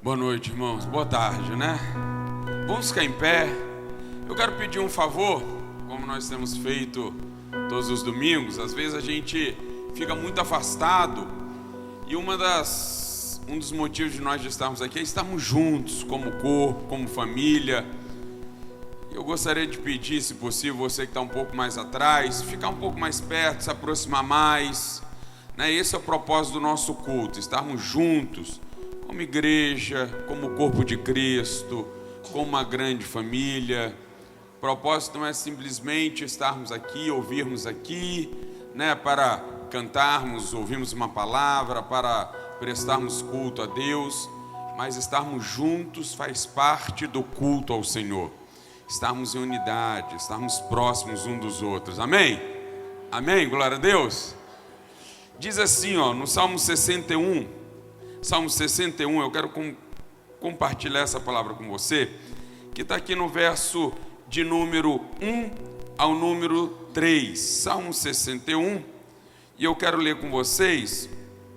Boa noite, irmãos. Boa tarde, né? Vamos ficar em pé. Eu quero pedir um favor, como nós temos feito todos os domingos. Às vezes a gente fica muito afastado e um dos motivos de nós estarmos aqui é estarmos juntos, como corpo, como família. Eu gostaria de pedir, se possível, você que está um pouco mais atrás, ficar um pouco mais perto, se aproximar mais, né? Esse é o propósito do nosso culto, estarmos juntos, como igreja, como corpo de Cristo, como uma grande família. O propósito não é simplesmente estarmos aqui, ouvirmos aqui, né, para cantarmos, ouvirmos uma palavra, para prestarmos culto a Deus, mas estarmos juntos faz parte do culto ao Senhor. Estarmos em unidade, estarmos próximos uns dos outros. Amém? Amém? Glória a Deus. Diz assim, no Salmo 61, eu quero compartilhar essa palavra com você, que está aqui no verso de número 1 ao número 3, Salmo 61, e eu quero ler com vocês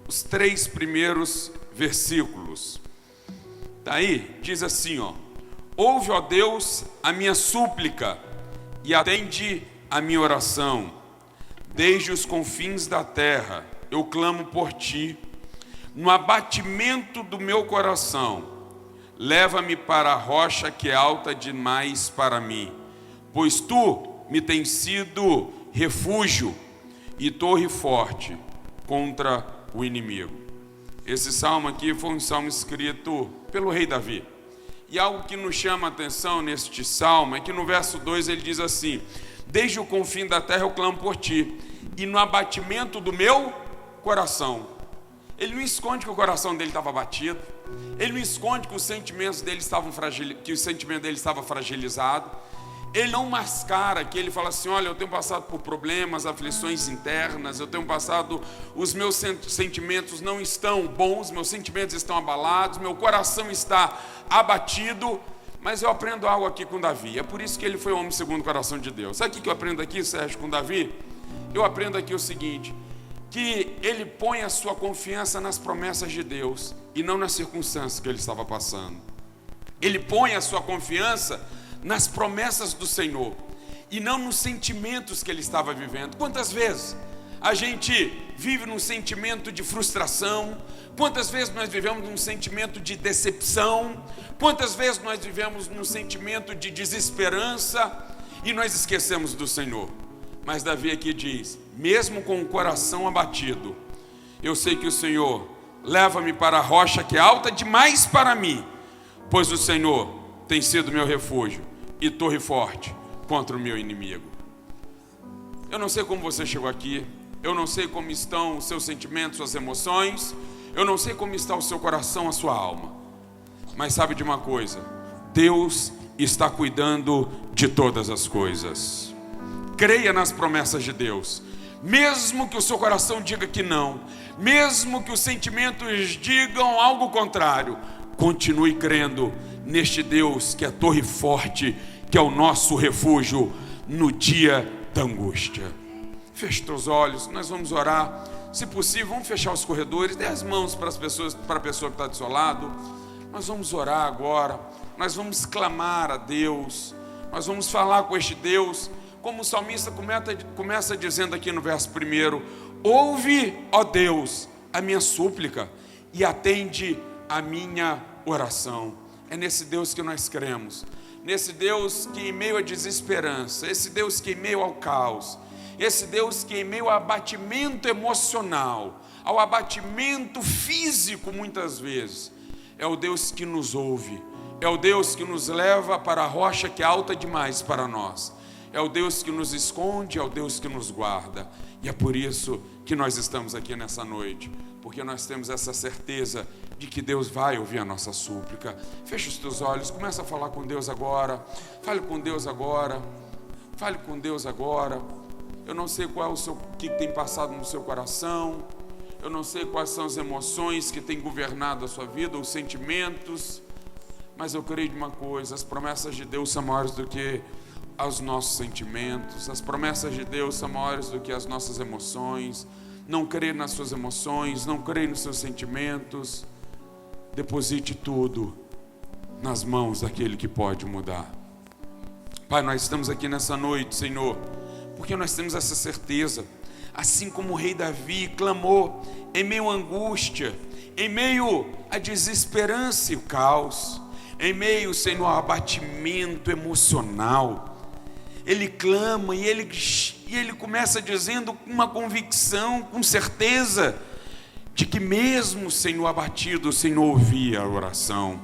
os 3 primeiros versículos. Tá aí? Diz assim, ouve, ó Deus, a minha súplica e atende a minha oração. Desde os confins da terra eu clamo por ti. No abatimento do meu coração, leva-me para a rocha que é alta demais para mim, pois tu me tens sido refúgio e torre forte contra o inimigo. Esse salmo aqui foi um salmo escrito pelo rei Davi. E algo que nos chama a atenção neste salmo é que no verso 2 ele diz assim: desde o confim da terra eu clamo por ti, e no abatimento do meu coração. Ele não esconde que o coração dele estava abatido, ele não esconde que os sentimentos dele estavam fragilizado, ele não mascara, que ele fala assim: olha, eu tenho passado por problemas, aflições internas, os meus sentimentos não estão bons, meus sentimentos estão abalados, meu coração está abatido. Mas eu aprendo algo aqui com Davi, é por isso que ele foi o homem segundo o coração de Deus. Sabe o que eu aprendo aqui, Sérgio, com Davi? Eu aprendo aqui o seguinte: que ele põe a sua confiança nas promessas de Deus e não nas circunstâncias que ele estava passando. Ele põe a sua confiança nas promessas do Senhor e não nos sentimentos que ele estava vivendo. Quantas vezes a gente vive num sentimento de frustração? Quantas vezes nós vivemos num sentimento de decepção? Quantas vezes nós vivemos num sentimento de desesperança e nós esquecemos do Senhor? Mas Davi aqui diz: mesmo com o coração abatido, eu sei que o Senhor leva-me para a rocha que é alta demais para mim, pois o Senhor tem sido meu refúgio e torre forte contra o meu inimigo. Eu não sei como você chegou aqui, eu não sei como estão os seus sentimentos, suas emoções, eu não sei como está o seu coração, a sua alma, mas sabe de uma coisa: Deus está cuidando de todas as coisas. Creia nas promessas de Deus, mesmo que o seu coração diga que não, mesmo que os sentimentos digam algo contrário, continue crendo neste Deus que é torre forte, que é o nosso refúgio no dia da angústia. Feche os olhos, nós vamos orar. Se possível, vamos fechar os corredores, dê as mãos para a pessoa que está do seu lado. Nós vamos orar agora, nós vamos clamar a Deus, nós vamos falar com este Deus, como o salmista começa dizendo aqui no verso 1: ouve, ó Deus, a minha súplica e atende a minha oração. É nesse Deus que nós cremos, nesse Deus que em meio à desesperança, esse Deus que em meio ao caos, esse Deus que em meio ao abatimento emocional, ao abatimento físico muitas vezes, é o Deus que nos ouve, é o Deus que nos leva para a rocha que é alta demais para nós. É o Deus que nos esconde, é o Deus que nos guarda. E é por isso que nós estamos aqui nessa noite, porque nós temos essa certeza de que Deus vai ouvir a nossa súplica. Feche os teus olhos, começa a falar com Deus agora. Fale com Deus agora. Fale com Deus agora. Eu não sei qual é o que tem passado no seu coração. Eu não sei quais são as emoções que têm governado a sua vida, os sentimentos. Mas eu creio de uma coisa: as promessas de Deus são maiores do que aos nossos sentimentos, as promessas de Deus são maiores do que as nossas emoções. Não creia nas suas emoções, não creia nos seus sentimentos, Deposite tudo nas mãos daquele que pode mudar. Pai, nós estamos aqui nessa noite, Senhor, porque nós temos essa certeza, assim como o rei Davi clamou em meio à angústia, em meio à desesperança e o caos, em meio, Senhor, ao abatimento emocional, ele clama e ele começa dizendo com uma convicção, com certeza, de que mesmo, Senhor, abatido, o Senhor ouvia a oração,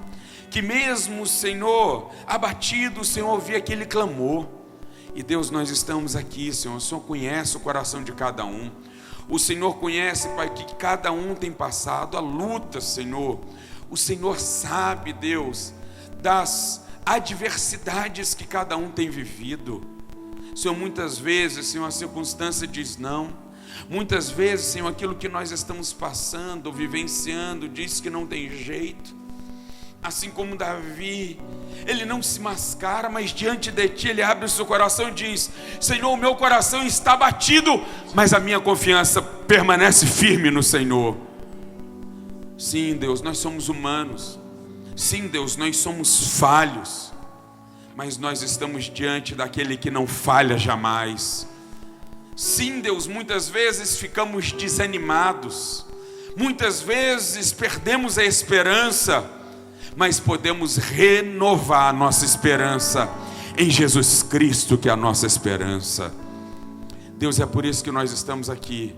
que mesmo, Senhor, abatido, o Senhor ouvia aquele clamor. E Deus, nós estamos aqui, Senhor, o Senhor conhece o coração de cada um, o Senhor conhece, Pai, que cada um tem passado a luta, Senhor, o Senhor sabe, Deus, das adversidades que cada um tem vivido. Senhor, muitas vezes, Senhor, a circunstância diz não, muitas vezes, Senhor, aquilo que nós estamos passando, vivenciando, diz que não tem jeito. Assim como Davi, ele não se mascara, mas diante de ti ele abre o seu coração e diz: Senhor, o meu coração está batido, mas a minha confiança permanece firme no Senhor. Sim, Deus, nós somos humanos. Sim, Deus, nós somos falhos, mas nós estamos diante daquele que não falha jamais. Sim, Deus, muitas vezes ficamos desanimados, muitas vezes perdemos a esperança, mas podemos renovar a nossa esperança em Jesus Cristo, que é a nossa esperança. Deus, é por isso que nós estamos aqui,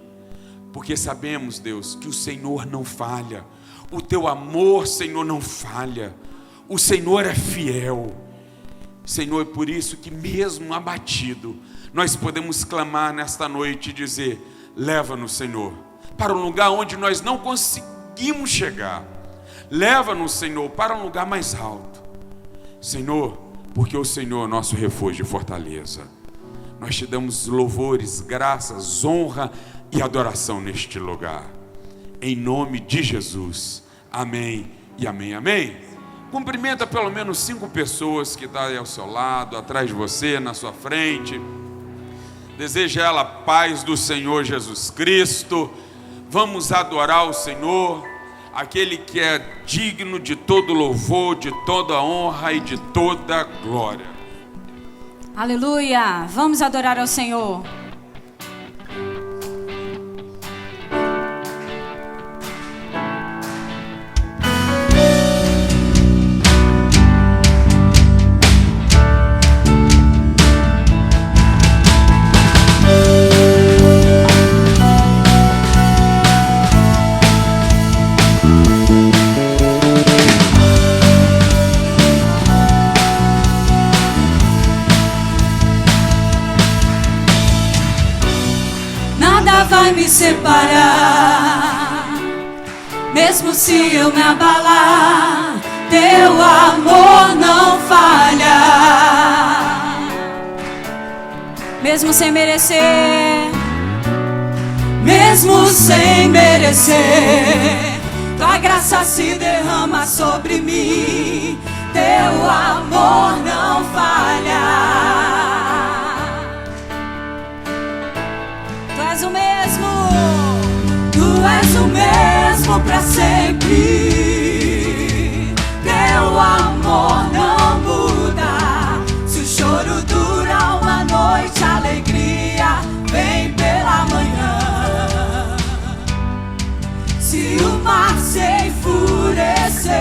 porque sabemos, Deus, que o Senhor não falha, o teu amor, Senhor, não falha, o Senhor é fiel. Senhor, é por isso que mesmo abatido, nós podemos clamar nesta noite e dizer: leva-nos, Senhor, para um lugar onde nós não conseguimos chegar. Leva-nos, Senhor, para um lugar mais alto. Senhor, porque o Senhor é nosso refúgio e fortaleza. Nós te damos louvores, graças, honra e adoração neste lugar. Em nome de Jesus. Amém e amém, amém. Cumprimenta pelo menos 5 pessoas que estão aí ao seu lado, atrás de você, na sua frente. Deseja ela a paz do Senhor Jesus Cristo. Vamos adorar o Senhor, aquele que é digno de todo louvor, de toda honra e de toda glória. Aleluia! Vamos adorar ao Senhor. Vai me separar, mesmo se eu me abalar, teu amor não falha. Mesmo sem merecer, mesmo sem merecer, tua graça se derrama sobre mim, teu amor não falha. tu és o mesmo. Tu és o mesmo pra sempre. Teu amor não muda. Se o choro dura uma noite, a alegria vem pela manhã. Se o mar se enfurecer,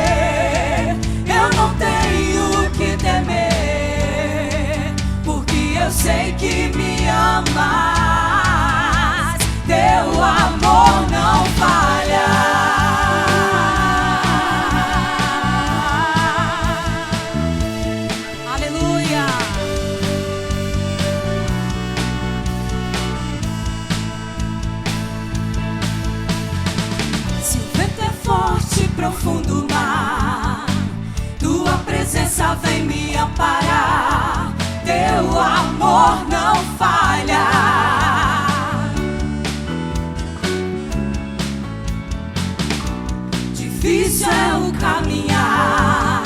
eu não tenho que temer, porque eu sei que me amas. Teu amor não falha. Aleluia. Se o vento é forte, profundo mar, tua presença vem me amparar. Teu amor não falha. Difícil é o caminhar,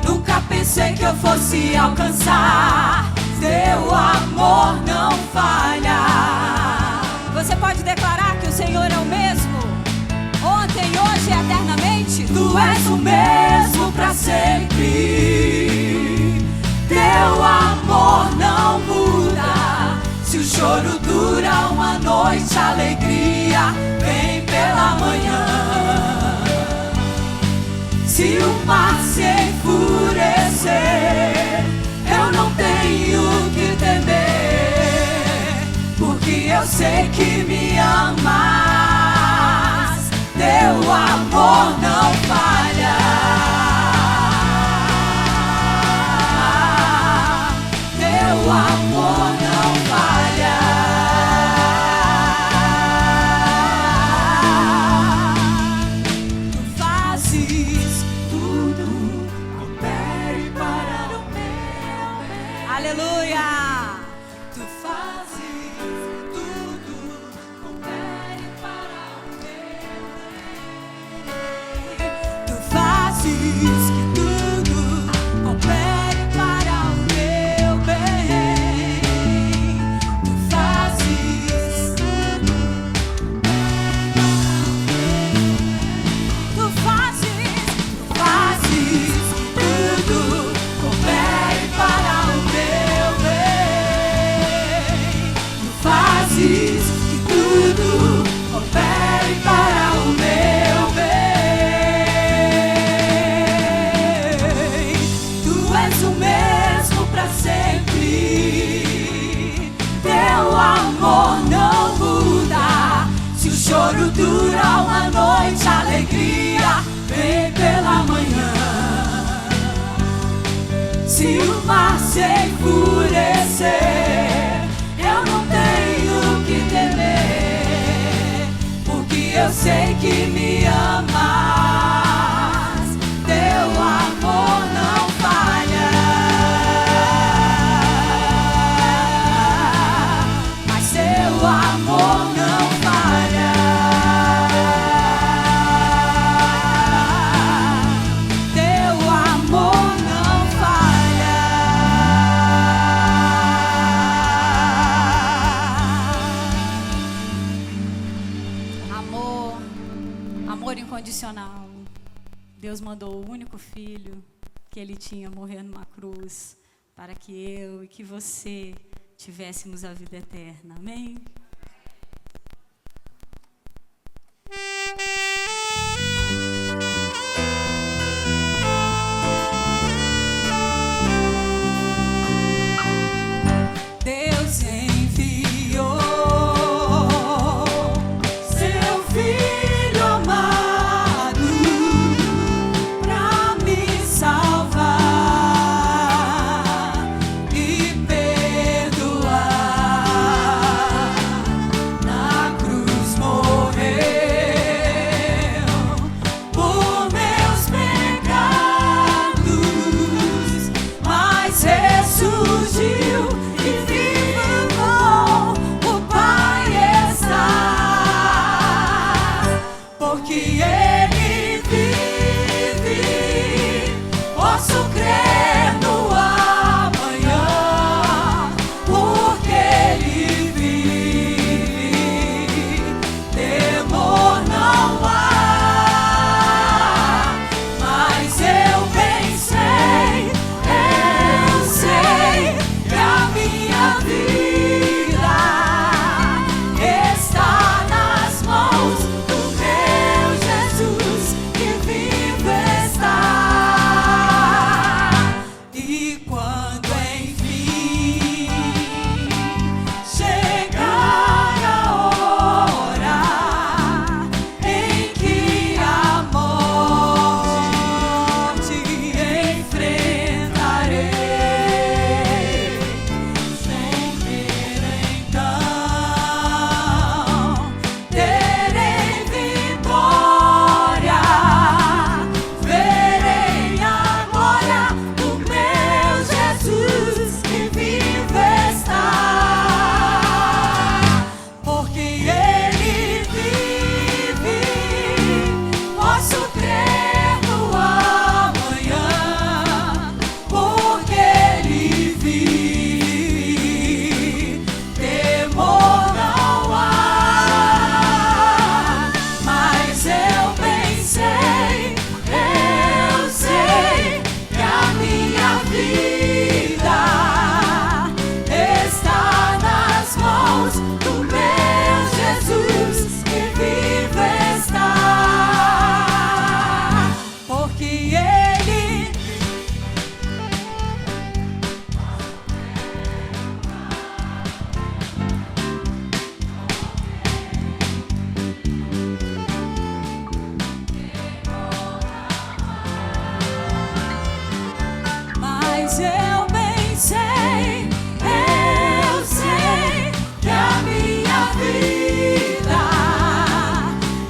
nunca pensei que eu fosse alcançar. Teu amor não falha. Você pode declarar que o Senhor é o mesmo, ontem, hoje e eternamente? Tu Tu és o mesmo pra sempre. Teu amor não muda. Se o choro dura uma noite, a alegria vem pela manhã. Se o mar se enfurecer, eu não tenho que temer, porque eu sei que me amas. Teu amor não falha. Teu amor não falha. Tu fazes tudo, coopere para o meu bem. Aleluia. Tu fazes tudo, coopere para o meu bem. Tu fazes que tudo coopere para o meu bem. Tu fazes tudo, tu fazes tudo, coopere para o meu bem. Tu fazes que tudo coopere para o meu bem. Tu és o mesmo pra sempre. Teu amor não muda. Se o choro dura uma noite, a alegria vem pela manhã. Se o mar se enfurecer, eu não tenho que temer, porque eu sei que me amas. Teu amor não falha. Mas teu amor não falha. Teu amor não falha. Amor, amor incondicional. Deus mandou o único filho que ele tinha morrer numa cruz para que eu e que você tivéssemos a vida eterna. Amém? Deus enviou seu filho amado pra me salvar e perdoar. Na cruz morreu Mas eu bem sei que a minha vida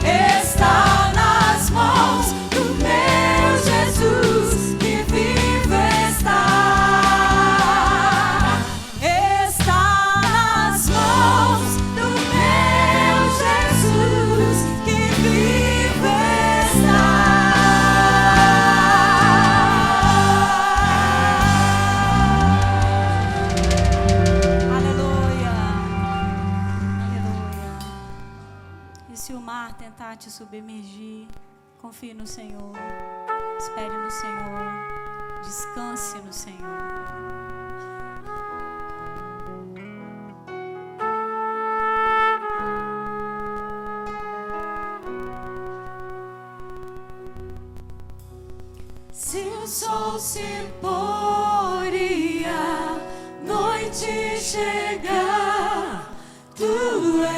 está nas mãos do meu Jesus, que vive está nas mãos do meu Jesus, que vive está. Aleluia, aleluia. E se o mar tentar te submergir, confie no Senhor, espere no Senhor, descanse no Senhor. Se o sol se pôr e a noite chegar, tu és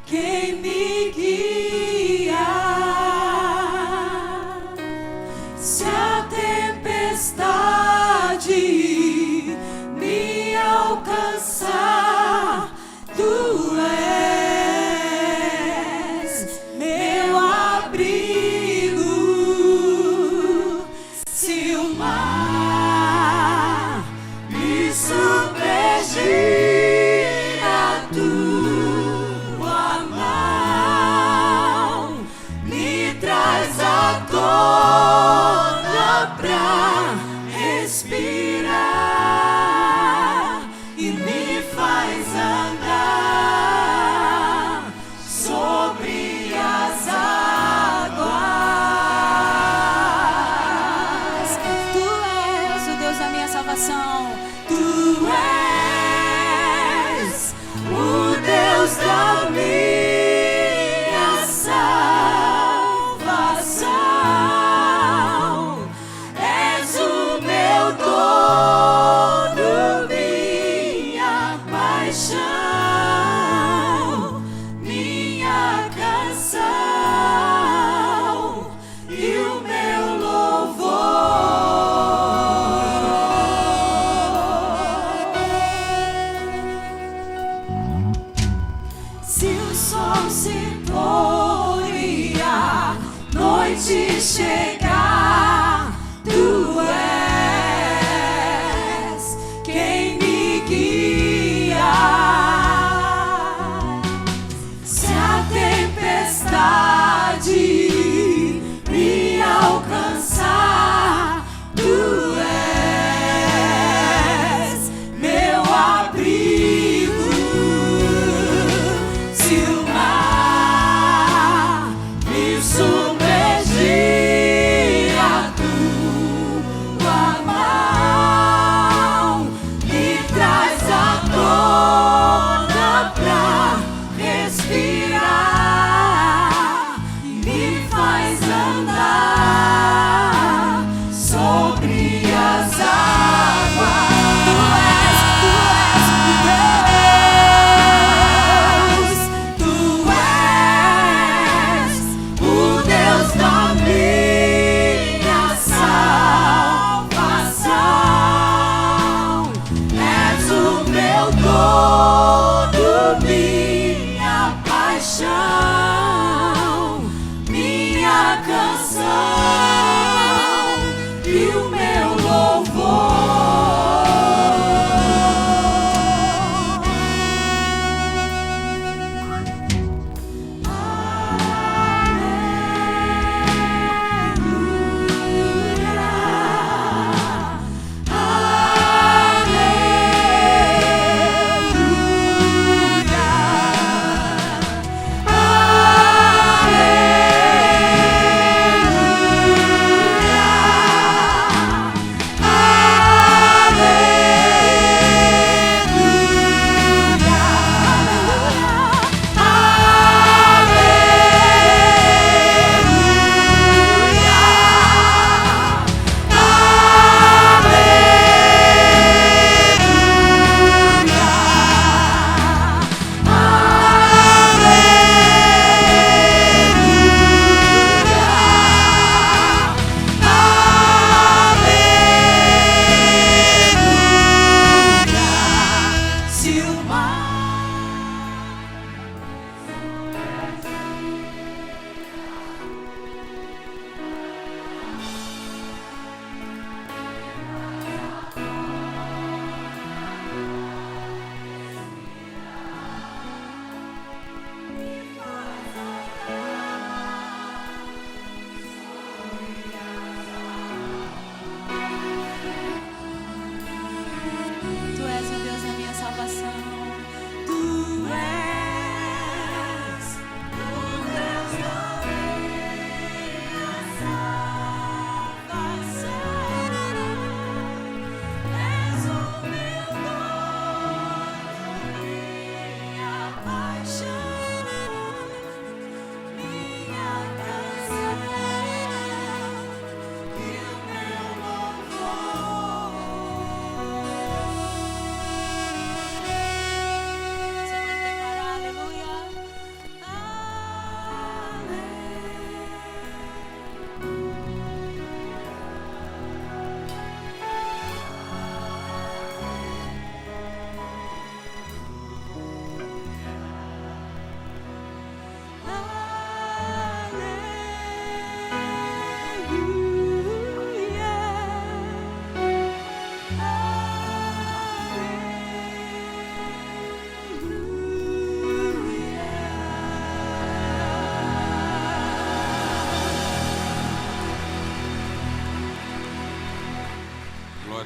quem me guia. Se a tempestade me alcançar, tu és meu abrigo. Se o mar me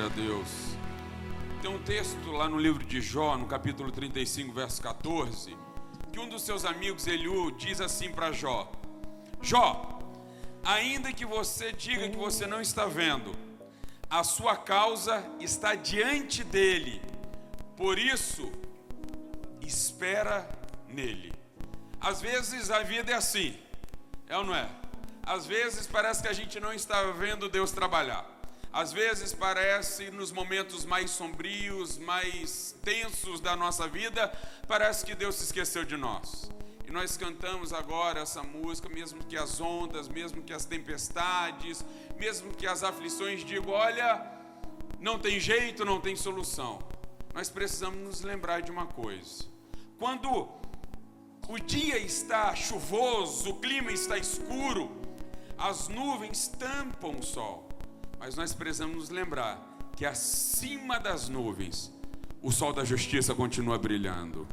Glória a Deus. Tem um texto lá no livro de Jó, no capítulo 35, verso 14, que um dos seus amigos, Eliú, diz assim para Jó: Jó, ainda que você diga que você não está vendo, a sua causa está diante dele, por isso, espera nele. Às vezes a vida é assim, é ou não é? Às vezes parece que a gente não está vendo Deus trabalhar. Às vezes parece, nos momentos mais sombrios, mais tensos da nossa vida, parece que Deus se esqueceu de nós. E nós cantamos agora essa música, mesmo que as ondas, mesmo que as tempestades, mesmo que as aflições digam: olha, não tem jeito, não tem solução. Nós precisamos nos lembrar de uma coisa: quando o dia está chuvoso, o clima está escuro, as nuvens tampam o sol, mas nós precisamos nos lembrar que acima das nuvens o sol da justiça continua brilhando.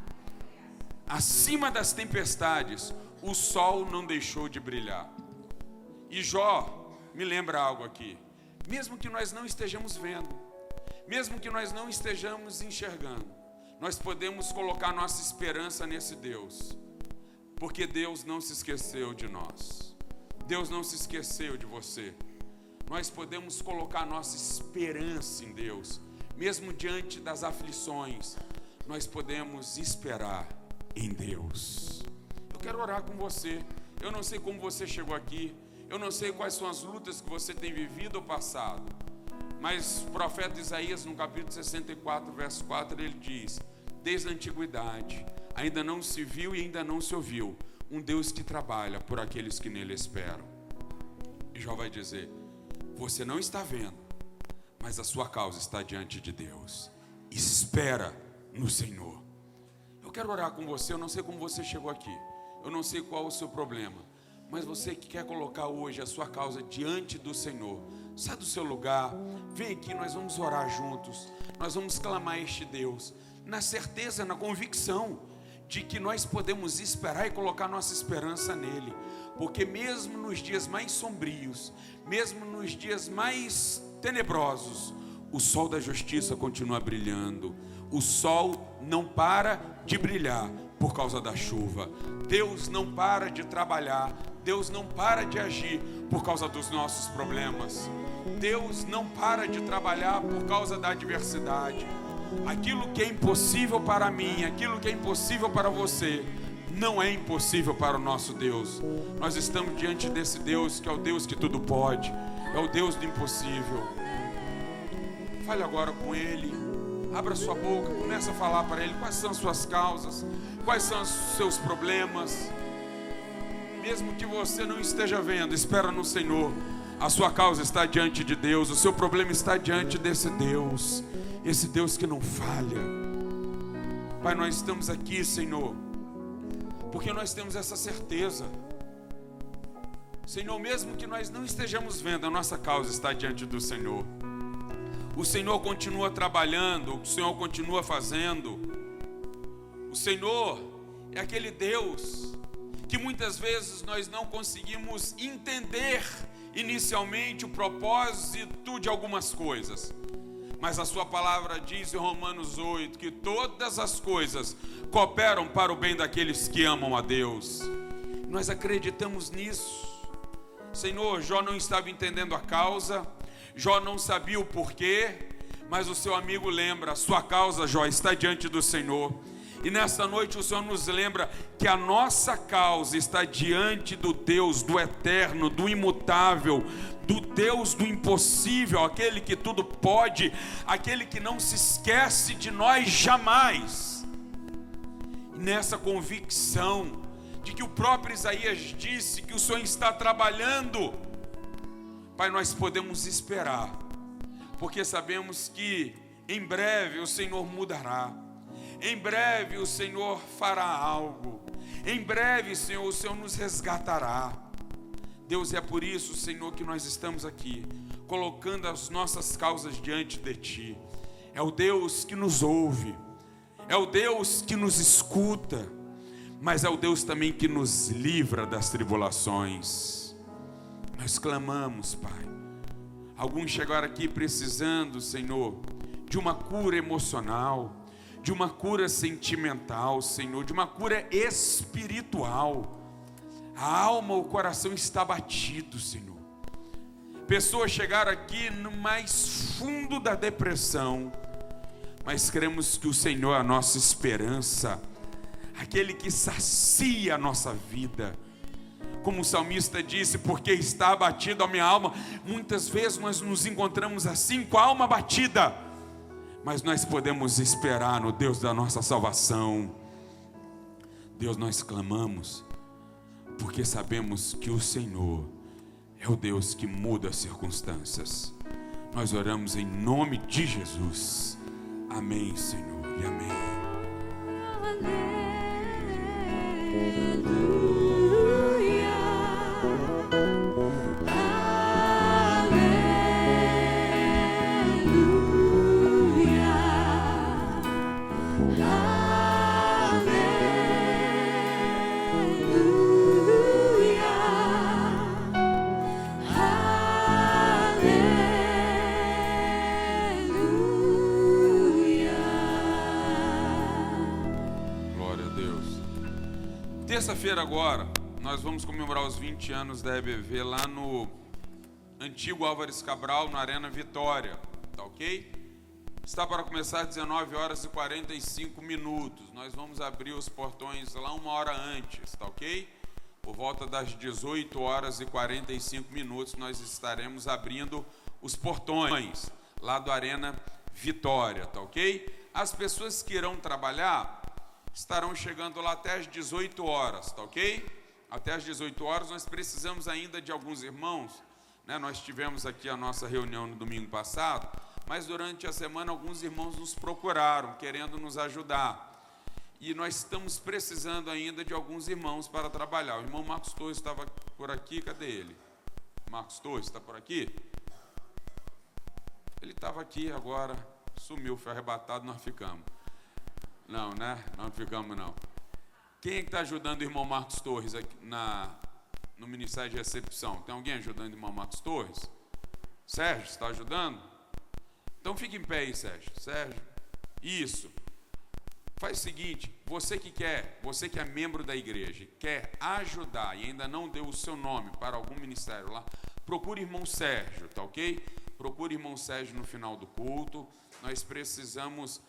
Acima das tempestades o sol não deixou de brilhar. E Jó me lembra algo aqui: mesmo que nós não estejamos vendo, mesmo que nós não estejamos enxergando, nós podemos colocar nossa esperança nesse Deus, porque Deus não se esqueceu de nós. Deus não se esqueceu de você. Nós podemos colocar nossa esperança em Deus, mesmo diante das aflições. Nós podemos esperar em Deus. Eu quero orar com você. Eu não sei como você chegou aqui, eu não sei quais são as lutas que você tem vivido ou passado, mas o profeta Isaías, no capítulo 64, verso 4, ele diz: desde a antiguidade ainda não se viu e ainda não se ouviu um Deus que trabalha por aqueles que nele esperam. E Jó vai dizer: você não está vendo, mas a sua causa está diante de Deus. Espera no Senhor. Eu quero orar com você. Eu não sei como você chegou aqui, eu não sei qual o seu problema, mas você que quer colocar hoje a sua causa diante do Senhor, sai do seu lugar, vem aqui, nós vamos orar juntos. Nós vamos clamar a este Deus, na certeza, na convicção de que nós podemos esperar e colocar nossa esperança nele, porque mesmo nos dias mais sombrios, mesmo nos dias mais tenebrosos, o sol da justiça continua brilhando. O sol não para de brilhar por causa da chuva. Deus não para de trabalhar. Deus não para de agir por causa dos nossos problemas. Deus não para de trabalhar por causa da adversidade. Aquilo que é impossível para mim, aquilo que é impossível para você, não é impossível para o nosso Deus. Nós estamos diante desse Deus que é o Deus que tudo pode, é o Deus do impossível. Fale agora com Ele, abra sua boca, comece a falar para Ele quais são as suas causas, quais são os seus problemas. Mesmo que você não esteja vendo, espera no Senhor. A sua causa está diante de Deus, o seu problema está diante desse Deus, esse Deus que não falha. Pai, nós estamos aqui, Senhor, porque nós temos essa certeza, Senhor, mesmo que nós não estejamos vendo, a nossa causa está diante do Senhor. O Senhor continua trabalhando, o Senhor continua fazendo. O Senhor é aquele Deus que muitas vezes nós não conseguimos entender inicialmente o propósito de algumas coisas, mas a sua palavra diz em Romanos 8 que todas as coisas cooperam para o bem daqueles que amam a Deus. Nós acreditamos nisso. Senhor, Jó não estava entendendo a causa, Jó não sabia o porquê, mas o seu amigo lembra: a sua causa, Jó, está diante do Senhor. E nesta noite o Senhor nos lembra que a nossa causa está diante do Deus, do eterno, do imutável, do Deus do impossível, aquele que tudo pode, aquele que não se esquece de nós jamais. E nessa convicção de que o próprio Isaías disse que o Senhor está trabalhando, Pai, nós podemos esperar, porque sabemos que em breve o Senhor mudará. Em breve o Senhor fará algo. Em breve, Senhor, o Senhor nos resgatará. Deus, é por isso, Senhor, que nós estamos aqui, colocando as nossas causas diante de Ti. É o Deus que nos ouve, é o Deus que nos escuta, mas é o Deus também que nos livra das tribulações. Nós clamamos, Pai, Alguns chegaram aqui precisando, Senhor, de uma cura emocional, de uma cura sentimental, Senhor, de uma cura espiritual. A alma, o coração está batido, Senhor. Pessoas chegaram aqui no mais fundo da depressão, mas cremos que o Senhor é a nossa esperança, aquele que sacia a nossa vida. Como o salmista disse, porque está abatida a minha alma. Muitas vezes nós nos encontramos assim, com a alma abatida, mas nós podemos esperar no Deus da nossa salvação. Deus, nós clamamos, porque sabemos que o Senhor é o Deus que muda as circunstâncias. Nós oramos em nome de Jesus. Amém, Senhor, e amém. Terça-feira agora, nós vamos comemorar os 20 anos da EBV lá no antigo Álvares Cabral, na Arena Vitória, tá ok? Está para começar às 19 horas e 45 minutos. Nós vamos abrir os portões lá 1 hora antes, tá ok? Por volta das 18 horas e 45 minutos, nós estaremos abrindo os portões lá do Arena Vitória, tá ok? As pessoas que irão trabalhar estarão chegando lá até às 18 horas, tá ok? Até às 18 horas nós precisamos ainda de alguns irmãos, né? Nós tivemos aqui a nossa reunião no domingo passado, mas durante a semana alguns irmãos nos procuraram, querendo nos ajudar. E nós estamos precisando ainda de alguns irmãos para trabalhar. O irmão Marcos Torres estava por aqui, cadê ele? Marcos Torres está por aqui? Ele estava aqui agora, sumiu, foi arrebatado, nós ficamos. Não, né? Não ficamos, não. Quem é que está ajudando o irmão Marcos Torres aqui no Ministério de Recepção? Tem alguém ajudando o irmão Marcos Torres? Sérgio, está ajudando? Então fique em pé aí, Sérgio. Sérgio, isso. Faz o seguinte, você que é membro da igreja, quer ajudar e ainda não deu o seu nome para algum ministério lá, procure o irmão Sérgio, tá ok? Procure o irmão Sérgio no final do culto. Nós precisamos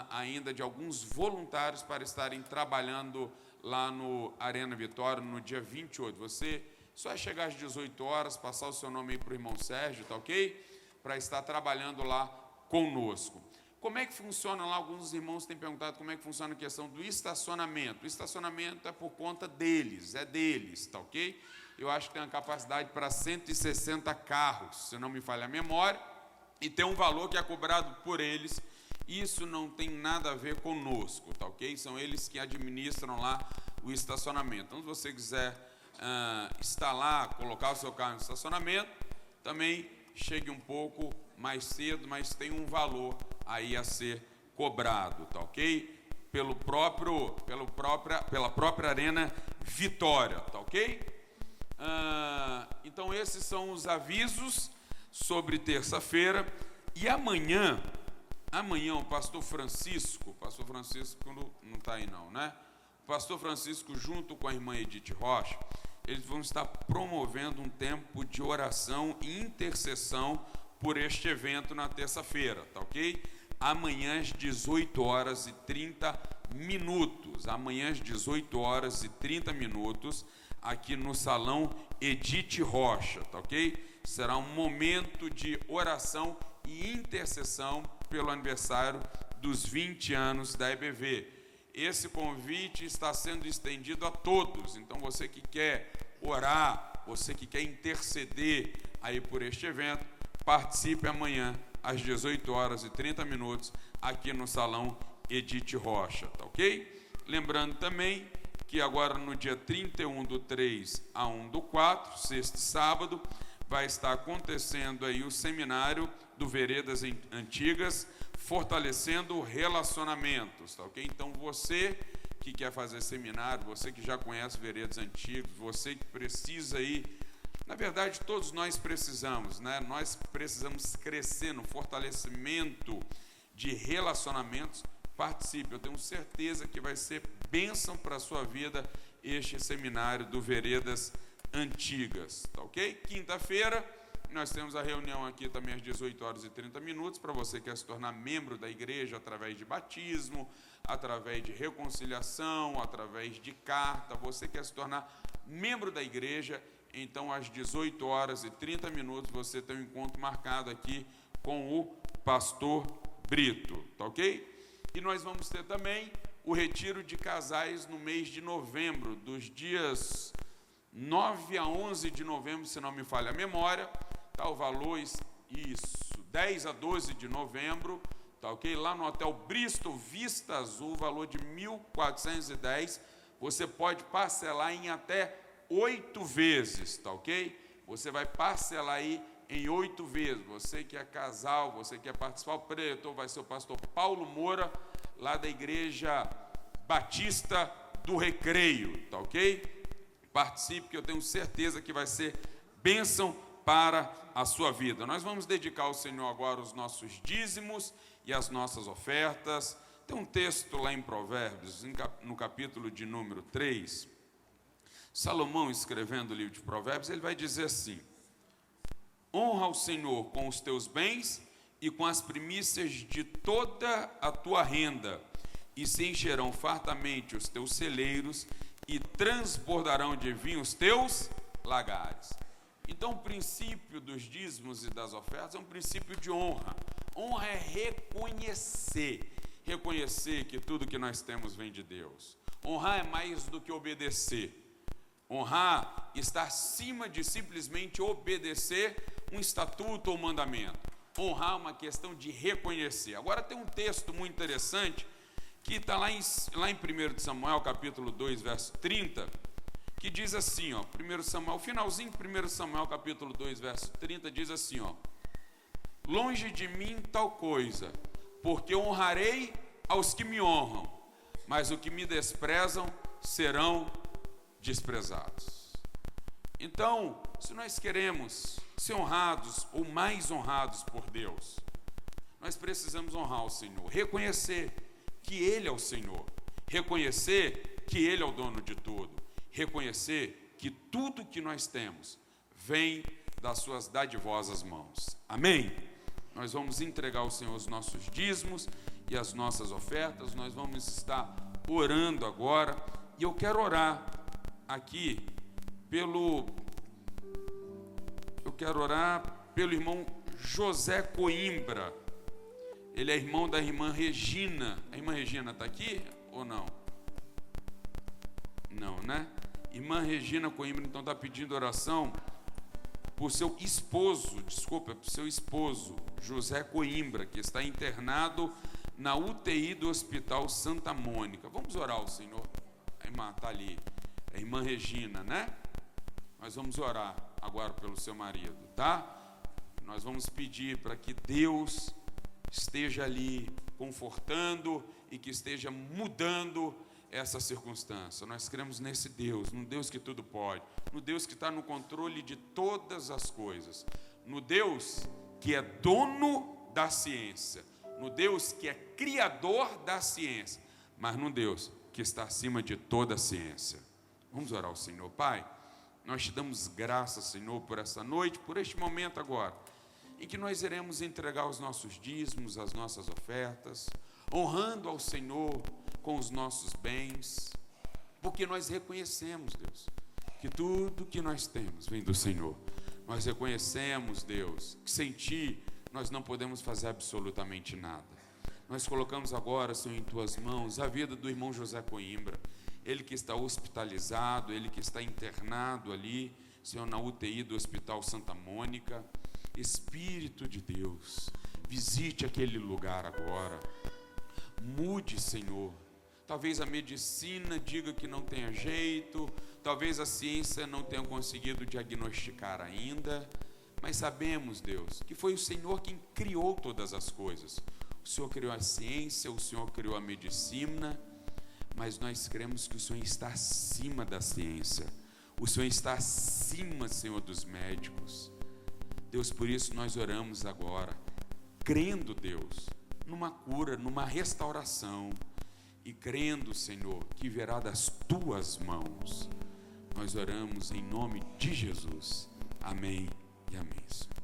ainda de alguns voluntários para estarem trabalhando lá no Arena Vitória no dia 28. Você só é chegar às 18 horas, passar o seu nome aí para o irmão Sérgio, tá ok? Para estar trabalhando lá conosco. Como é que funciona lá? Alguns irmãos têm perguntado como é que funciona a questão do estacionamento. O estacionamento é por conta deles, tá ok? Eu acho que tem uma capacidade para 160 carros, se não me falha a memória, e tem um valor que é cobrado por eles. Isso não tem nada a ver conosco, tá ok? São eles que administram lá o estacionamento. Então, se você quiser estar lá, colocar o seu carro no estacionamento, também chegue um pouco mais cedo, mas tem um valor aí a ser cobrado, tá ok? Pela própria Arena Vitória, tá ok? Então, esses são os avisos sobre terça-feira. E amanhã o pastor Francisco não está aí não, né? O pastor Francisco, junto com a irmã Edith Rocha, eles vão estar promovendo um tempo de oração e intercessão por este evento na terça-feira, tá ok? Amanhã às 18 horas e 30 minutos. Amanhã às 18 horas e 30 minutos, aqui no Salão Edith Rocha, tá ok? Será um momento de oração e intercessão pelo aniversário dos 20 anos da EBV. Esse convite está sendo estendido a todos. Então, você que quer orar, você que quer interceder aí por este evento, participe amanhã às 18 horas e 30 minutos aqui no Salão Edith Rocha, tá ok? Lembrando também que agora no dia 31/3 a 1/4, sexta e sábado, vai estar acontecendo aí o seminário do Veredas Antigas, fortalecendo relacionamentos, tá ok? Então, você que quer fazer seminário, você que já conhece Veredas Antigos, você que precisa aí Na verdade, todos nós precisamos, né? Nós precisamos crescer no fortalecimento de relacionamentos. Participe, eu tenho certeza que vai ser bênção para a sua vida este seminário do Veredas Antigas, tá ok? Quinta-feira, nós temos a reunião aqui também às 18h30, para você que quer se tornar membro da igreja através de batismo, através de reconciliação, através de carta, você quer se tornar membro da igreja, então às 18h30 você tem um encontro marcado aqui com o pastor Brito, tá ok? E nós vamos ter também o retiro de casais no mês de novembro, dos dias 9 a 11 de novembro, se não me falha a memória, tá o valor, isso, 10 a 12 de novembro, tá ok? Lá no Hotel Bristol Vista Azul, valor de 1.410, você pode parcelar em até 8 vezes, tá ok? Você vai parcelar aí em 8 vezes, você que é casal, você que quer participar, o preletor vai ser o pastor Paulo Moura, lá da Igreja Batista do Recreio, tá ok? Participe, que eu tenho certeza que vai ser bênção para a sua vida. Nós vamos dedicar ao Senhor agora os nossos dízimos e as nossas ofertas. Tem um texto lá em Provérbios, no capítulo de número 3, Salomão, escrevendo o livro de Provérbios, ele vai dizer assim: honra ao Senhor com os teus bens e com as primícias de toda a tua renda, e se encherão fartamente os teus celeiros, e transbordarão de vinho os teus lagares. Então, o princípio dos dízimos e das ofertas é um princípio de honra. Honra é reconhecer que tudo que nós temos vem de Deus. Honrar é mais do que obedecer. Honrar está acima de simplesmente obedecer um estatuto ou mandamento. Honrar é uma questão de reconhecer. Agora tem um texto muito interessante que está lá em 1 de Samuel, capítulo 2, verso 30, que diz assim, ó, 1 Samuel, finalzinho de 1 Samuel, capítulo 2, verso 30, diz assim, ó: longe de mim tal coisa, porque honrarei aos que me honram, mas os que me desprezam serão desprezados. Então, se nós queremos ser honrados ou mais honrados por Deus, nós precisamos honrar o Senhor, reconhecer que Ele é o Senhor, reconhecer que Ele é o dono de tudo, reconhecer que tudo que nós temos vem das suas dadivosas mãos. Amém? Nós vamos entregar ao Senhor os nossos dízimos e as nossas ofertas. Nós vamos estar orando agora, e eu quero orar aqui pelo irmão José Coimbra. Ele é irmão da irmã Regina. A irmã Regina está aqui ou não? Não, né? Irmã Regina Coimbra, então, está pedindo oração por seu esposo, José Coimbra, que está internado na UTI do Hospital Santa Mônica. Vamos orar ao Senhor. A irmã está ali, a irmã Regina, né? Nós vamos orar agora pelo seu marido, tá? Nós vamos pedir para que Deus esteja ali confortando e que esteja mudando essa circunstância. Nós cremos nesse Deus, num Deus que tudo pode, no Deus que está no controle de todas as coisas, no Deus que é dono da ciência, no Deus que é criador da ciência, mas no Deus que está acima de toda a ciência. Vamos orar ao Senhor. Pai, nós te damos graças, Senhor, por essa noite, por este momento agora, em que nós iremos entregar os nossos dízimos, as nossas ofertas, honrando ao Senhor com os nossos bens, porque nós reconhecemos, Deus, que tudo que nós temos vem do Senhor. Nós reconhecemos, Deus, que sem Ti nós não podemos fazer absolutamente nada. Nós colocamos agora, Senhor, em Tuas mãos a vida do irmão José Coimbra, ele que está hospitalizado, ele que está internado ali, Senhor, na UTI do Hospital Santa Mônica. Espírito de Deus, visite aquele lugar agora, mude, Senhor. Talvez a medicina diga que não tenha jeito, talvez a ciência não tenha conseguido diagnosticar ainda, mas sabemos, Deus, que foi o Senhor quem criou todas as coisas. O Senhor criou a ciência, o Senhor criou a medicina, mas nós cremos que o Senhor está acima da ciência. O Senhor está acima, Senhor, dos médicos. Deus, por isso nós oramos agora, crendo, Deus, numa cura, numa restauração, e crendo, Senhor, que virá das tuas mãos. Nós oramos em nome de Jesus. Amém e amém, Senhor.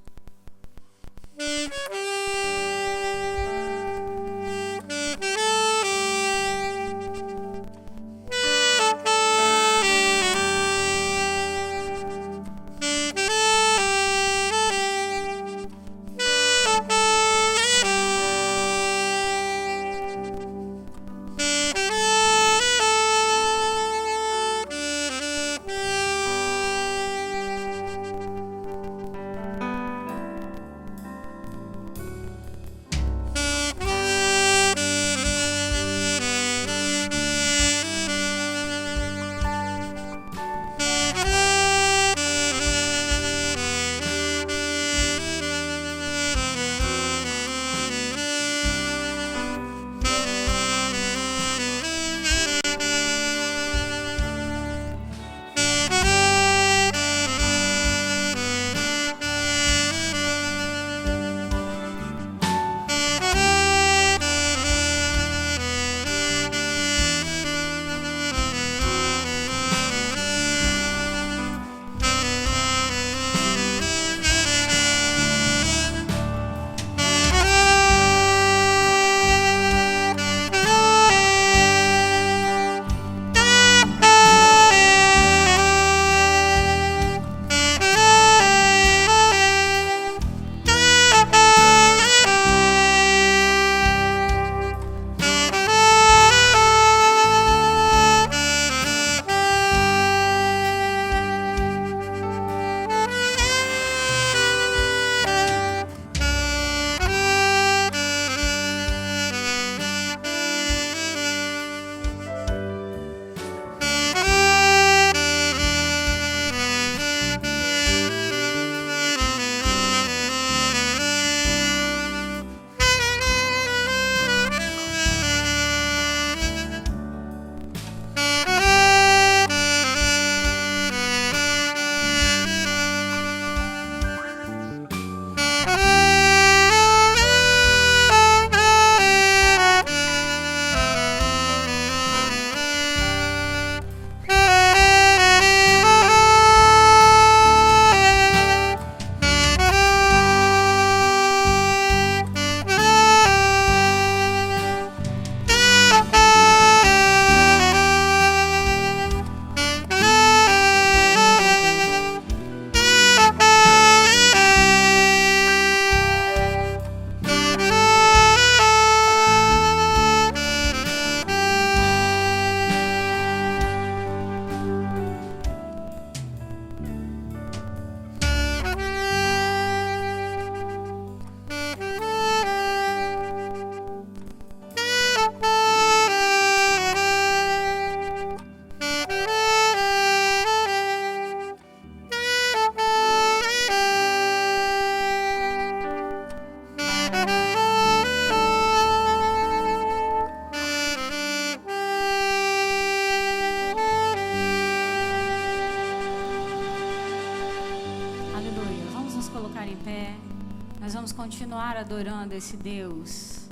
continuar adorando esse Deus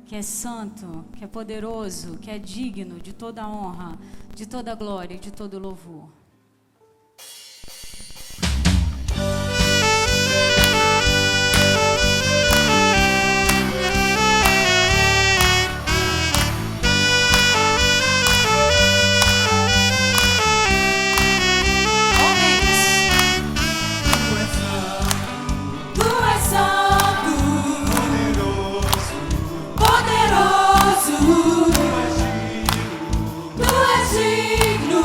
que é santo, que é poderoso, que é digno de toda honra, de toda glória e de todo louvor. Tu és digno,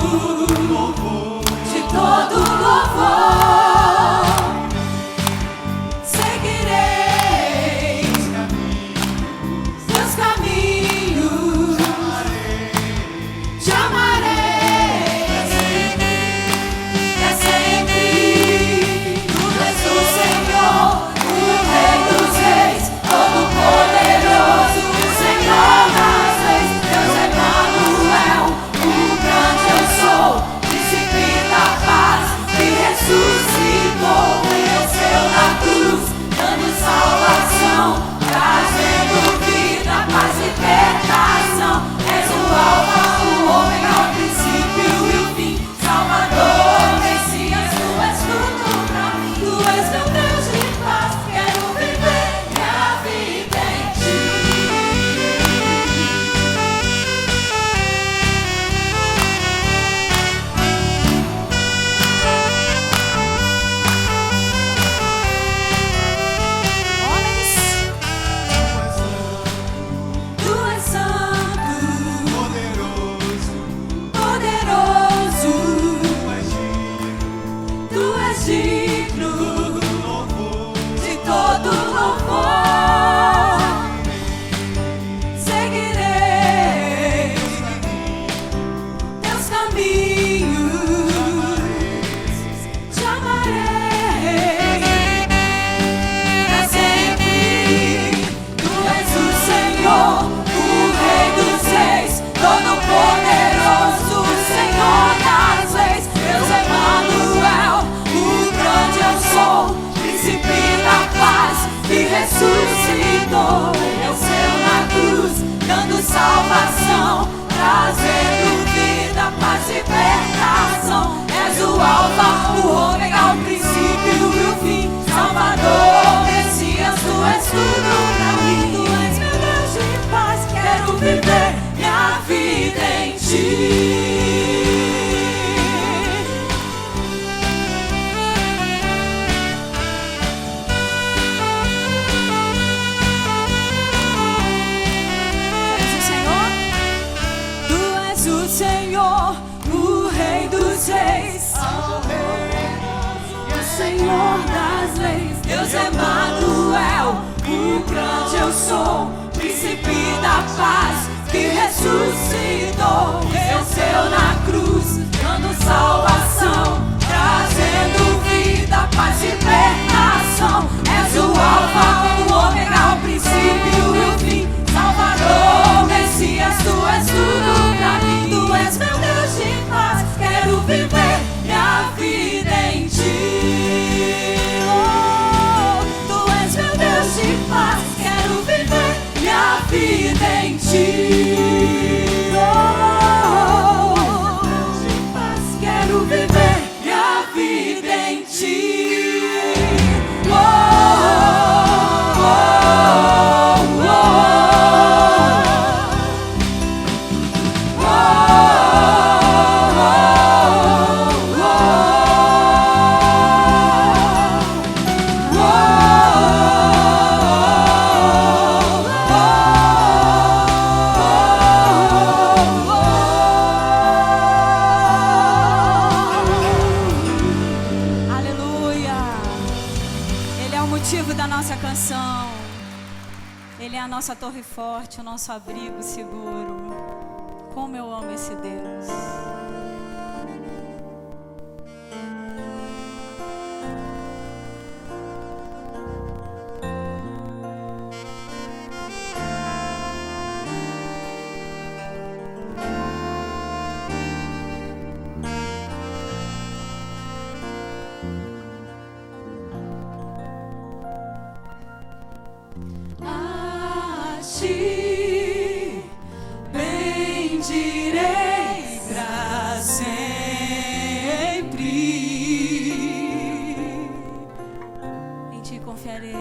reis, Deus Emanuel, o grande eu sou, príncipe da paz, que ressuscitou, venceu na cruz, dando salvação, trazendo vida, paz e libertação. És o alfa, o ômega, o princípio e o fim, Salvador, Messias, tu és tudo pra mim. Tu és meu Deus de paz, quero viver minha vida em ti. Oh, tu és meu Deus de paz, quero viver minha vida em ti. Oh, Deus de paz, quero viver minha vida em ti. Oh, Ele é a nossa torre forte, o nosso abrigo seguro. Como eu amo esse Deus. Bendirei pra sempre, em ti confiarei,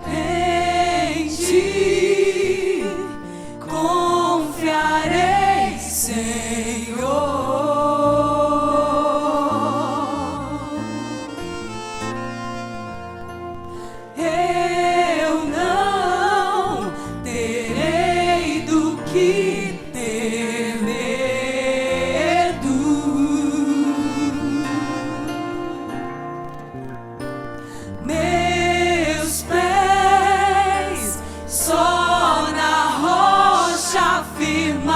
em ti confiarei, Senhor. Eu não terei do que ter medo. Meus pés só na rocha firmarei.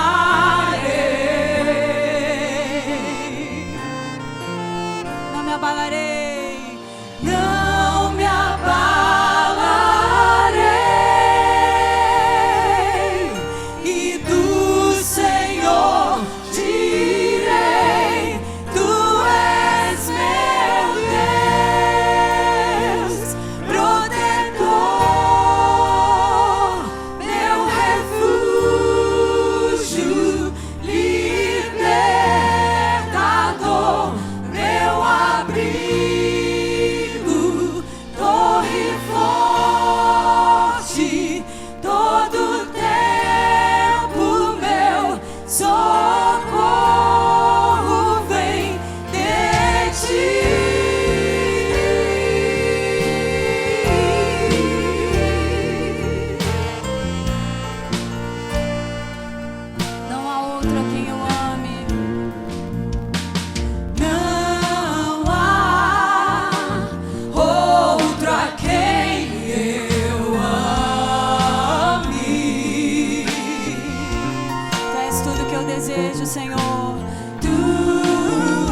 não me abalarei, Não me abalarei, e do Senhor direi: Tu és meu Deus, protetor, meu refúgio, libertador, meu abrigo, torre forte, todo tempo meu socorro vem de ti. não há outro a quem eu ame. Não há outro a quem eu ame. Tu és tudo que eu desejo, Senhor. Tu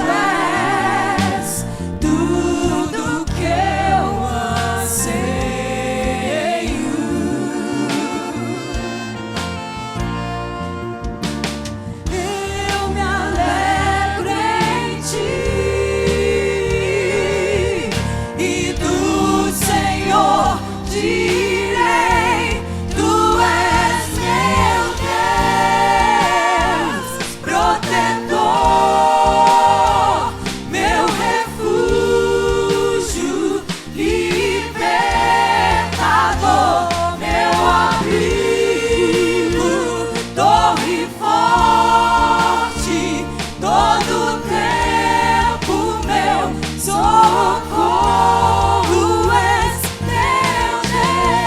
és tudo que eu anseio. Eu me alegro em ti, e do Senhor direi: Tu és meu Deus, protetor, meu refúgio, libertador, meu abrigo, torre forte, todo tempo meu socorro és meu Deus.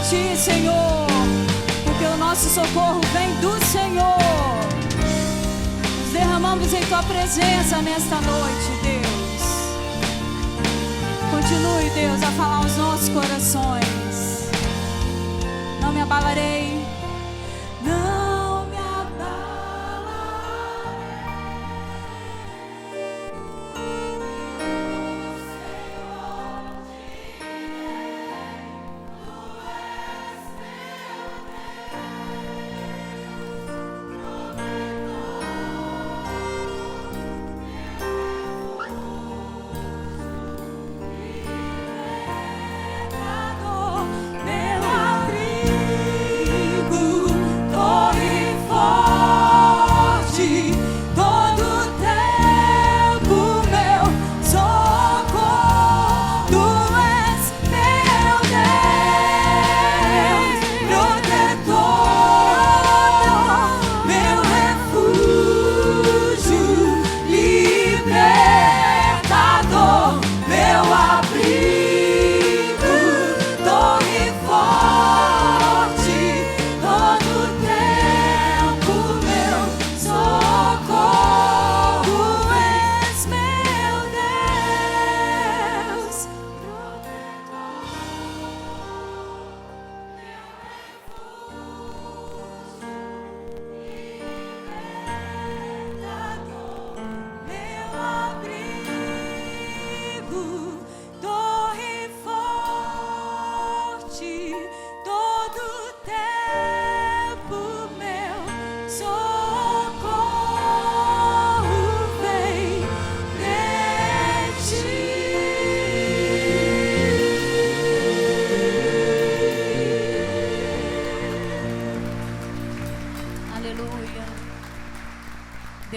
Ti, Senhor, porque o nosso socorro vem do Senhor. Nos derramamos em Tua presença nesta noite, Deus. Continue, Deus, a falar aos nossos corações. Não me abalarei. Não me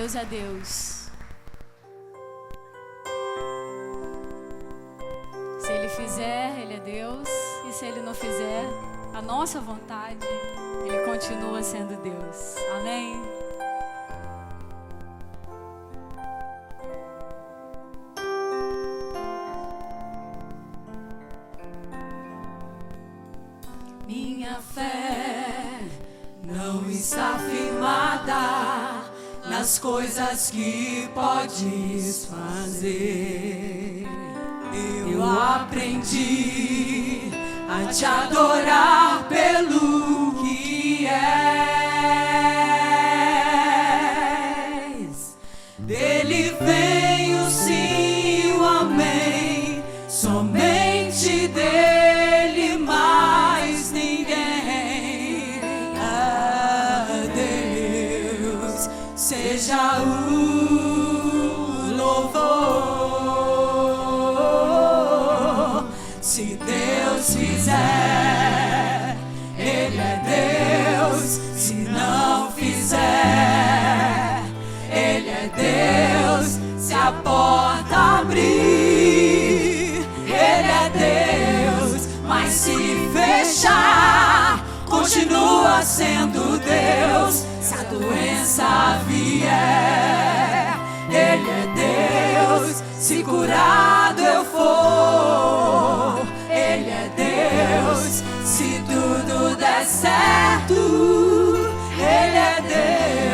Deus é Deus. Se Ele fizer, Ele é Deus. E se Ele não fizer a nossa vontade, Ele continua sendo Deus. Amém? Minha fé não está firmada nas coisas que podes fazer. Eu aprendi a te adorar pelo que és. Dele vem o sim, o amém, somente dele, mais ninguém. Deus seja o louvor. Se Deus fizer, Ele é Deus. Se não fizer, Ele é Deus. Se a porta abrir, Ele é Deus. Mas se fechar, continua sendo Deus. Se a doença vier, Ele é Deus. Se curado eu for, Ele é Deus. Se tudo der certo, Ele é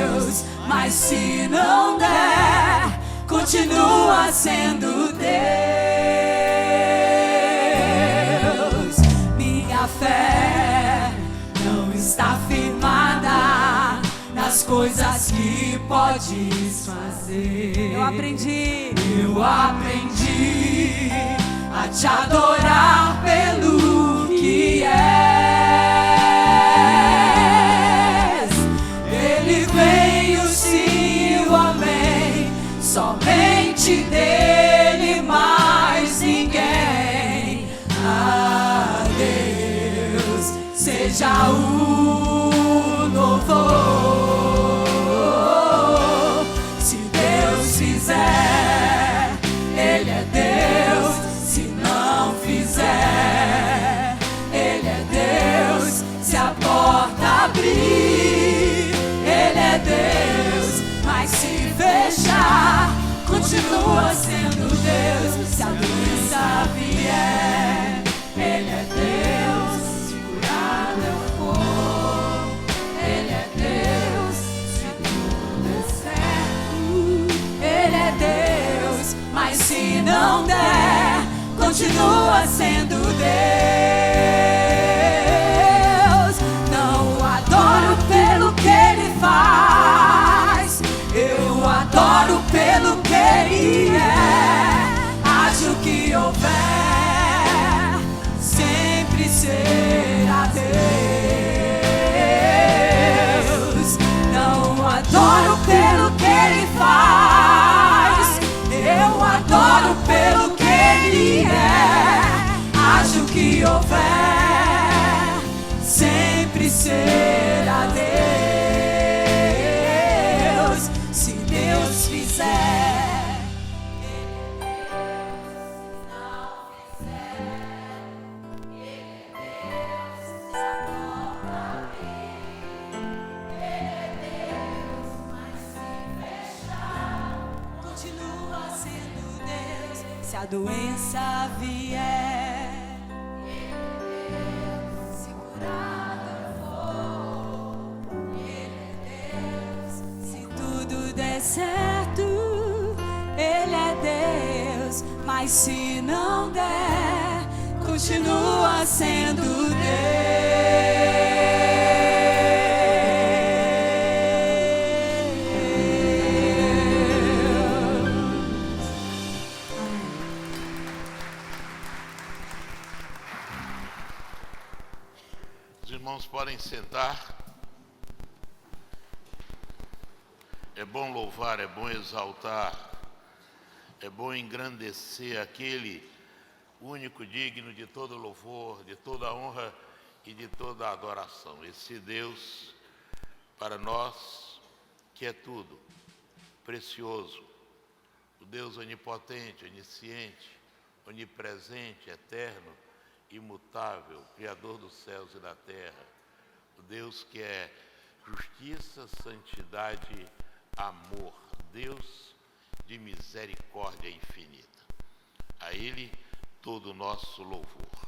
Deus. Mas se não der, continua sendo Deus. Minha fé não está firmada nas coisas que podes fazer. Eu aprendi a te adorar pelo que és. Ele vem o sim, o amém, somente dele, mais ninguém. A Deus seja o louvor. Se Deus fizer, Ele é Deus. Se não fizer, Ele é Deus. Se a porta abrir, Ele é Deus. Mas se fechar, continua sendo Deus. Se a doença vier, Ele é Deus. Se curar continua sendo Deus. Não adoro pelo que Ele faz, eu adoro pelo que Ele é. Acho o que houver, sempre será Deus. Não adoro pelo que Ele faz, eu adoro pelo que Ele é. Acho que houver, sempre será Deus. Se Deus fizer, se a doença vier, se curado eu for, Ele é Deus. Se tudo der certo, Ele é Deus. Mas se não der, continua sendo Deus. Irmãos, podem sentar. É bom louvar, é bom exaltar, é bom engrandecer aquele único digno de todo louvor, de toda honra e de toda adoração. Esse Deus, para nós, que é tudo, precioso, o Deus onipotente, onisciente, onipresente, eterno, imutável, Criador dos céus e da terra, o Deus que é justiça, santidade, amor, Deus de misericórdia infinita. A Ele todo o nosso louvor.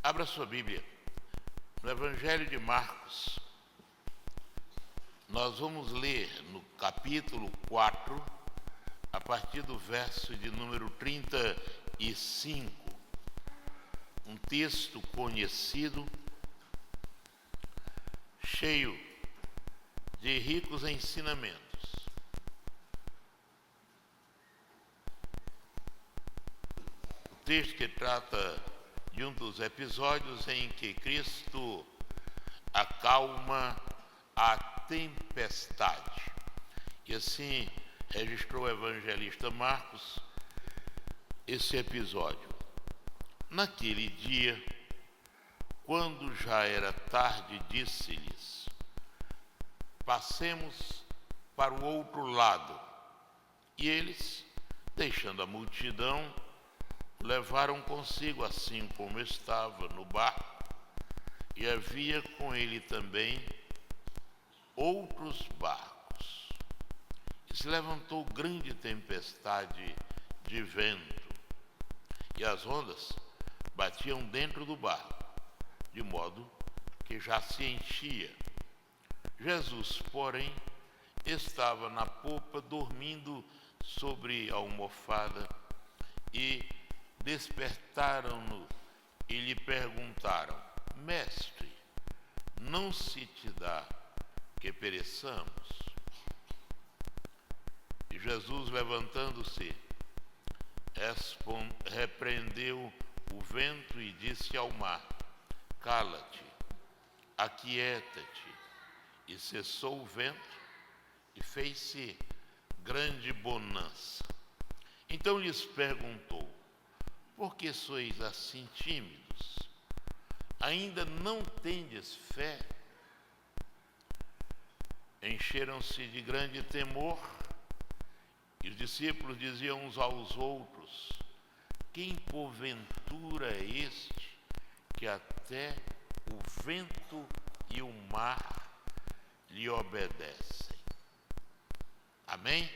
Abra sua Bíblia no Evangelho de Marcos. Nós vamos ler no capítulo 4, a partir do verso de número 35. Um texto conhecido, cheio de ricos ensinamentos. O texto que trata de um dos episódios em que Cristo acalma a tempestade. E assim registrou o evangelista Marcos esse episódio. Naquele dia, quando já era tarde, disse-lhes: passemos para o outro lado. E eles, deixando a multidão, o levaram consigo, assim como estava no barco, e havia com ele também outros barcos. E se levantou grande tempestade de vento, e as ondas batiam dentro do barco, de modo que já se enchia. Jesus, porém, estava na popa, dormindo sobre a almofada, e despertaram-no e lhe perguntaram: Mestre, não se te dá que pereçamos? E Jesus, levantando-se, repreendeu o vento e disse ao mar: cala-te, aquieta-te. E cessou o vento e fez-se grande bonança. Então lhes perguntou: por que sois assim tímidos? Ainda não tendes fé? Encheram-se de grande temor, e os discípulos diziam uns aos outros: quem porventura é este que até o vento e o mar lhe obedecem? Amém?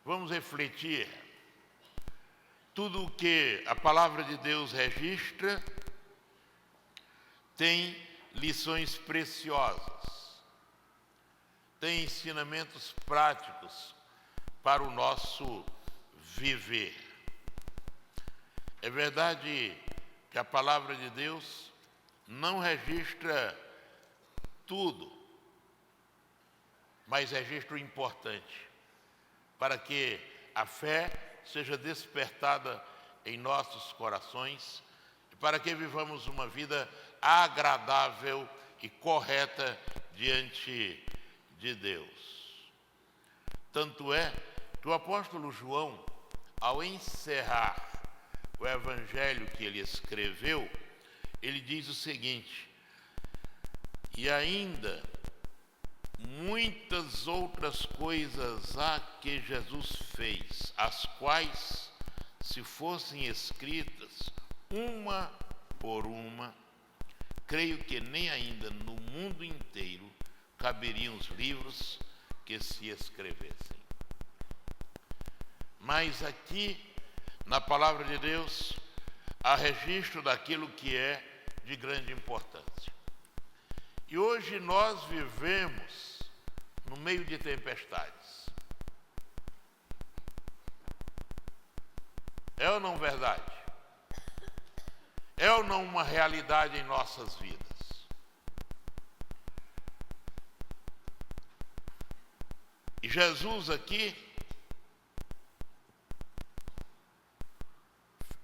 Vamos refletir. Tudo o que a palavra de Deus registra tem lições preciosas, tem ensinamentos práticos para o nosso viver. É verdade que a palavra de Deus não registra tudo, mas registra o importante, para que a fé seja despertada em nossos corações e para que vivamos uma vida agradável e correta diante de Deus. Tanto é que o apóstolo João, ao encerrar o evangelho que ele escreveu, ele diz o seguinte: e ainda muitas outras coisas há que Jesus fez, as quais, se fossem escritas uma por uma, creio que nem ainda no mundo inteiro caberiam os livros que se escrevessem. Mas aqui, na palavra de Deus, há registro daquilo que é de grande importância. E hoje nós vivemos no meio de tempestades. É ou não verdade? É ou não uma realidade em nossas vidas? E Jesus aqui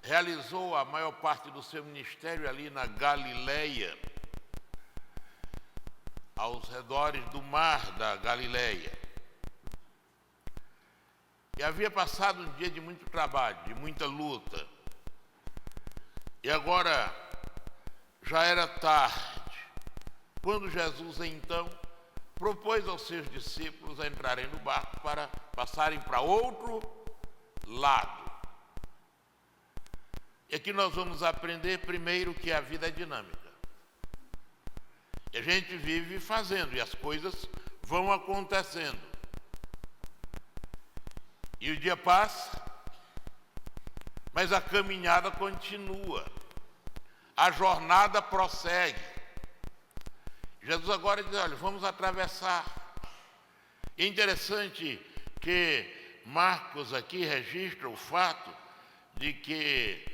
realizou a maior parte do seu ministério ali na Galileia, aos redores do mar da Galileia. E havia passado um dia de muito trabalho, de muita luta. E agora já era tarde, quando Jesus então propôs aos seus discípulos a entrarem no barco para passarem para outro lado. E aqui nós vamos aprender primeiro que a vida é dinâmica. E a gente vive fazendo e as coisas vão acontecendo. E o dia passa, mas a caminhada continua. A jornada prossegue. Jesus agora diz: olha, vamos atravessar. E é interessante que Marcos aqui registra o fato de que,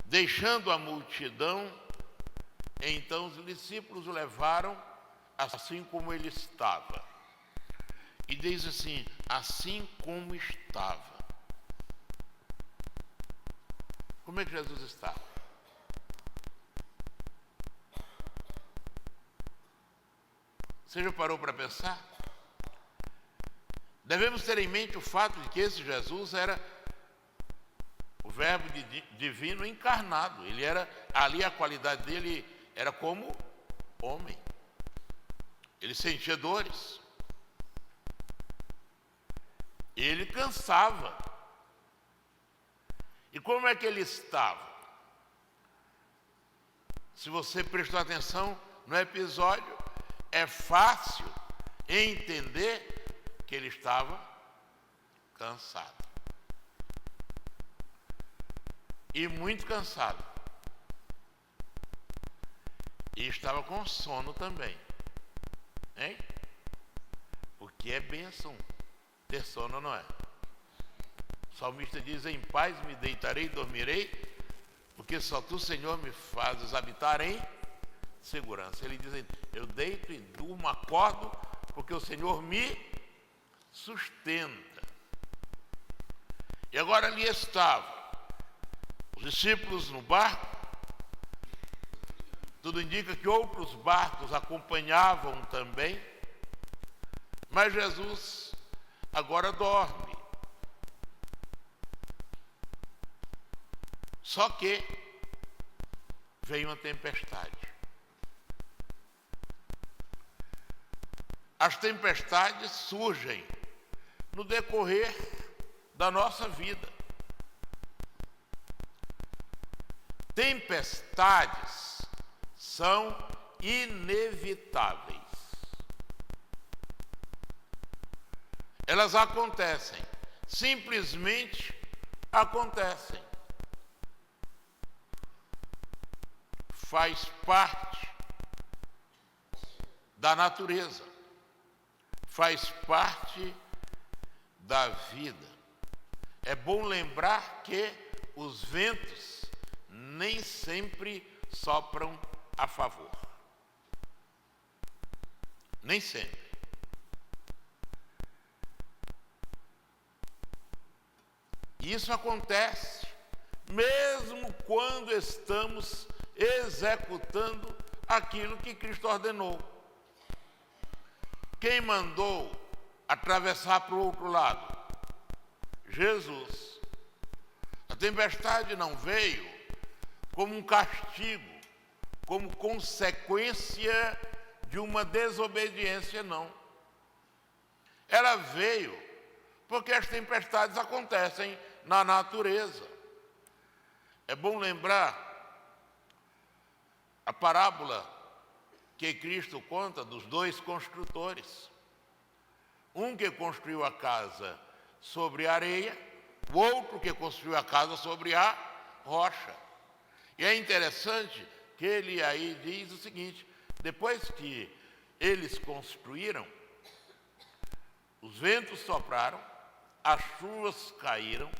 deixando a multidão, então os discípulos o levaram assim como ele estava. E diz assim: assim como estava. Como é que Jesus estava? Você já parou para pensar? Devemos ter em mente o fato de que esse Jesus era o Verbo divino encarnado. Ele era, ali a qualidade dele era como homem. Ele sentia dores. Ele cansava. E como é que ele estava? Se você prestou atenção no episódio, é fácil entender que ele estava cansado. E muito cansado. E estava com sono também. Hein? Porque é bênção ter sono, não é? O salmista diz: em paz me deitarei e dormirei, porque só tu, Senhor, me fazes habitar em segurança. Ele diz: eu deito e durmo, acordo, porque o Senhor me sustenta. E agora ali estavam os discípulos no barco. Tudo indica que outros barcos acompanhavam também, mas Jesus agora dorme. Só que veio uma tempestade. As tempestades surgem no decorrer da nossa vida. Tempestades são inevitáveis. Elas acontecem, simplesmente acontecem. Faz parte da natureza, faz parte da vida. É bom lembrar que os ventos nem sempre sopram a favor. Nem sempre. Isso acontece mesmo quando estamos executando aquilo que Cristo ordenou. Quem mandou atravessar para o outro lado? Jesus. A tempestade não veio como um castigo, como consequência de uma desobediência, não. Ela veio porque as tempestades acontecem na natureza. É bom lembrar a parábola que Cristo conta dos dois construtores. Um que construiu a casa sobre a areia, o outro que construiu a casa sobre a rocha. E é interessante que ele aí diz o seguinte: depois que eles construíram, os ventos sopraram, as chuvas caíram,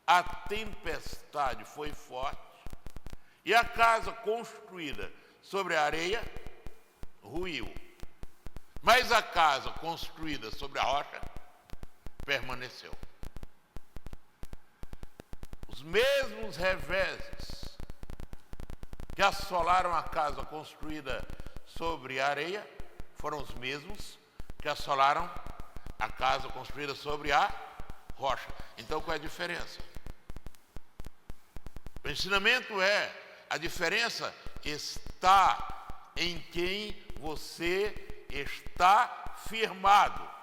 a tempestade foi forte e a casa construída sobre a areia ruiu. Mas a casa construída sobre a rocha permaneceu. Os mesmos reveses que assolaram a casa construída sobre a areia foram os mesmos que assolaram a casa construída sobre a rocha. Então, qual é a diferença? O ensinamento é: a diferença está em quem você está firmado.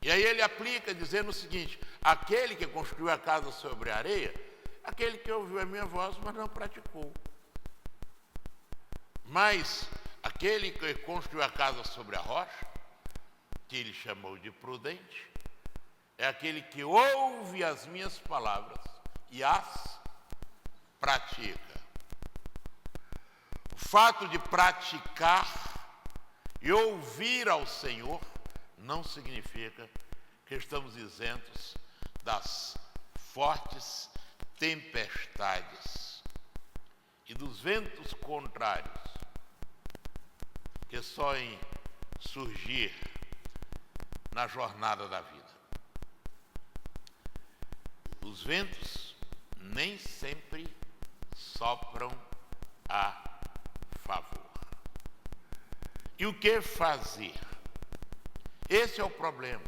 E aí ele aplica dizendo o seguinte: aquele que construiu a casa sobre a areia, aquele que ouviu a minha voz, mas não praticou. Mas aquele que construiu a casa sobre a rocha, que ele chamou de prudente, é aquele que ouve as minhas palavras e as pratica. O fato de praticar e ouvir ao Senhor não significa que estamos isentos das fortes tempestades e dos ventos contrários que soem surgir na jornada da vida. Os ventos nem sempre sopram a favor. E o que fazer? Esse é o problema.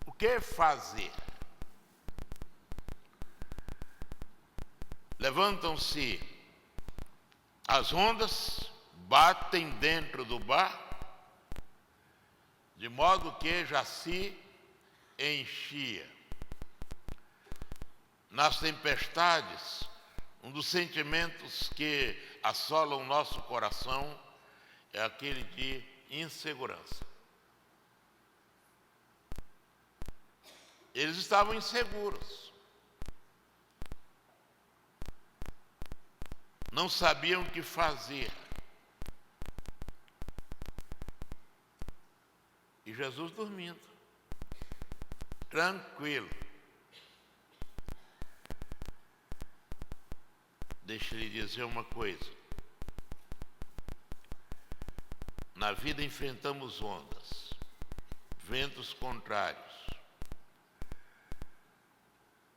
O que fazer? Levantam-se as ondas, batem dentro do barco, de modo que já se enchia. Nas tempestades, um dos sentimentos que assolam o nosso coração é aquele de insegurança. Eles estavam inseguros. Não sabiam o que fazer. E Jesus dormindo, tranquilo. Deixa eu lhe dizer uma coisa. Na vida enfrentamos ondas, ventos contrários.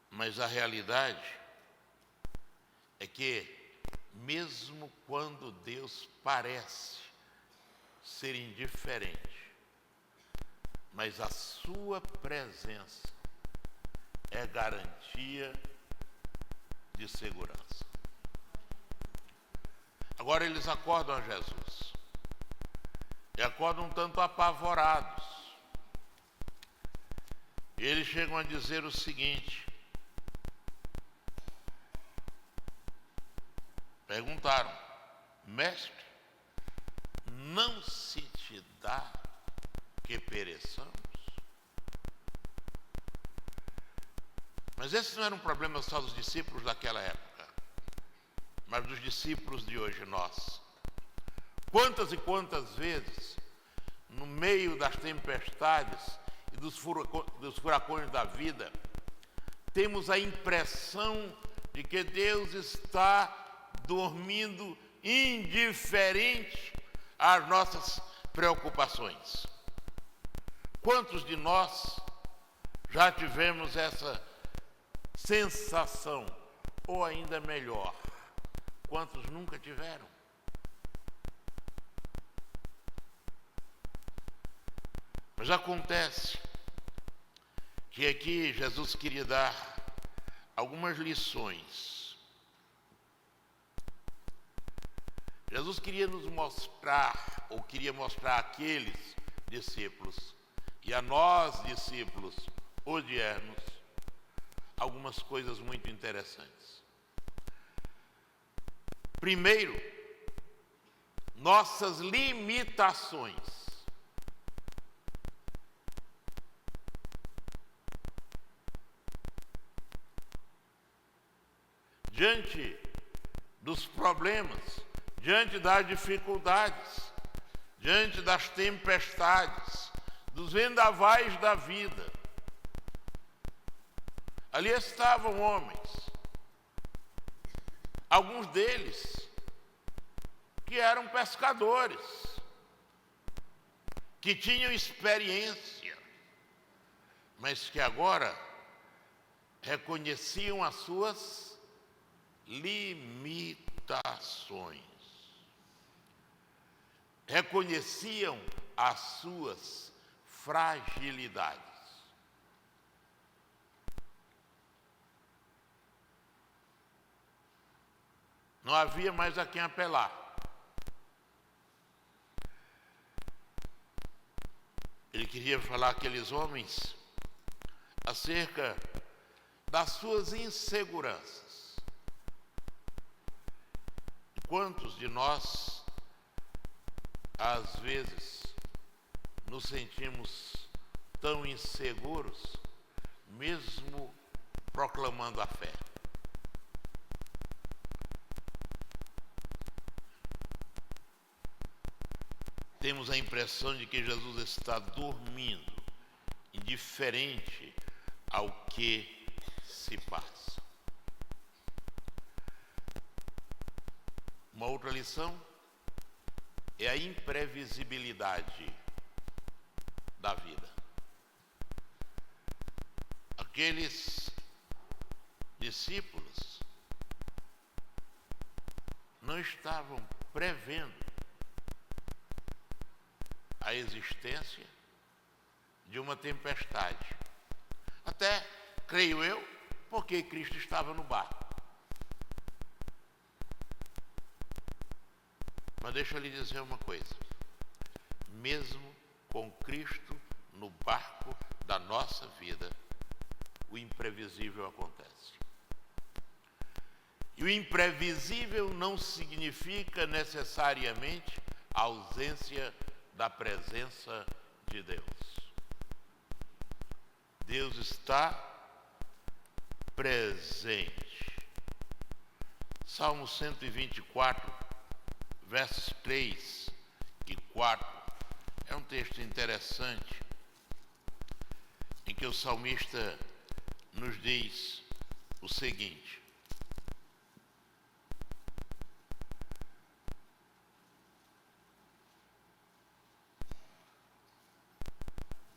Mas a realidade é que, mesmo quando Deus parece ser indiferente, mas a sua presença é garantia de segurança. Agora eles acordam a Jesus e acordam um tanto apavorados. E eles chegam a dizer o seguinte: perguntaram, mestre, não se te dá que pereçamos? Mas esse não era um problema só dos discípulos daquela época, mas dos discípulos de hoje, nós. Quantas e quantas vezes, no meio das tempestades e dos furacões da vida, temos a impressão de que Deus está dormindo indiferente às nossas preocupações. Quantos de nós já tivemos essa sensação? Ou ainda melhor, quantos nunca tiveram? Mas acontece que aqui Jesus queria dar algumas lições. Jesus queria nos mostrar, ou queria mostrar àqueles discípulos, e a nós, discípulos odiernos, algumas coisas muito interessantes. Primeiro, nossas limitações. Diante dos problemas, diante das dificuldades, diante das tempestades, dos vendavais da vida, ali estavam homens, alguns deles que eram pescadores, que tinham experiência, mas que agora reconheciam as suas limitações, reconheciam as suas fragilidades. Não havia mais a quem apelar. Ele queria falar àqueles homens acerca das suas inseguranças. Quantos de nós, às vezes, nos sentimos tão inseguros, mesmo proclamando a fé? Temos a impressão de que Jesus está dormindo, indiferente ao que se passa. Uma outra lição é a imprevisibilidade da vida. Aqueles discípulos não estavam prevendo a existência de uma tempestade. Até, creio eu, porque Cristo estava no barco. Mas deixa eu lhe dizer uma coisa. Mesmo com Cristo no barco da nossa vida, o imprevisível acontece. E o imprevisível não significa necessariamente a ausência da presença de Deus. Deus está presente. Salmo 124, versos 3 e 4, é um texto interessante, em que o salmista nos diz o seguinte: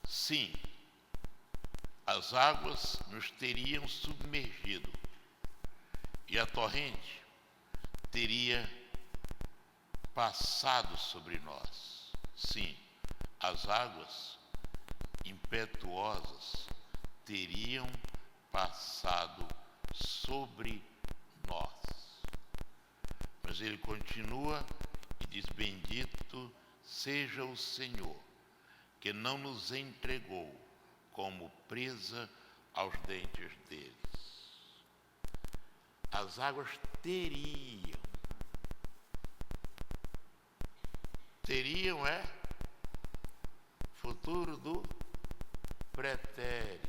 sim, as águas nos teriam submergido e a torrente teria passado sobre nós. Sim, as águas impetuosas teriam passado sobre nós. Mas ele continua e diz: bendito seja o Senhor, que não nos entregou como presa aos dentes deles. As águas teriam é futuro do pretérito.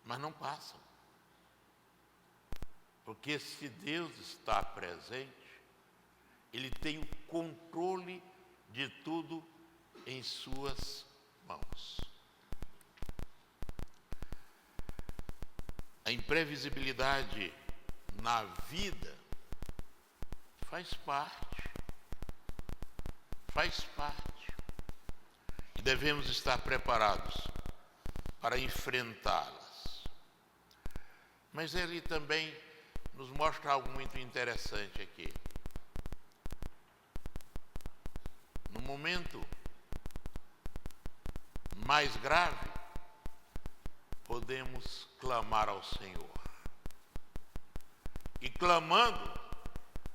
Mas não passam. Porque se Deus está presente, Ele tem o controle de tudo em suas mãos. A imprevisibilidade na vida faz parte. E devemos estar preparados para enfrentá-las. Mas ele também nos mostra algo muito interessante aqui. No momento mais grave, podemos clamar ao Senhor. E clamando,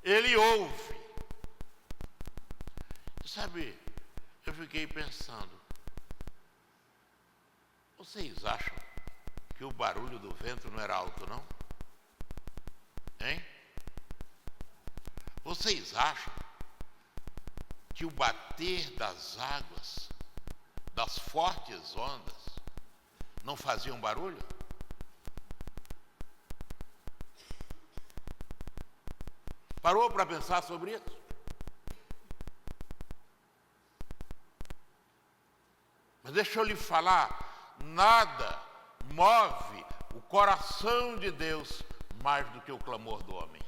Ele ouve. Sabe, eu fiquei pensando, vocês acham que o barulho do vento não era alto, não? Hein? Vocês acham que o bater das águas, das fortes ondas, não faziam barulho? Parou para pensar sobre isso? Mas deixa eu lhe falar, nada move o coração de Deus mais do que o clamor do homem.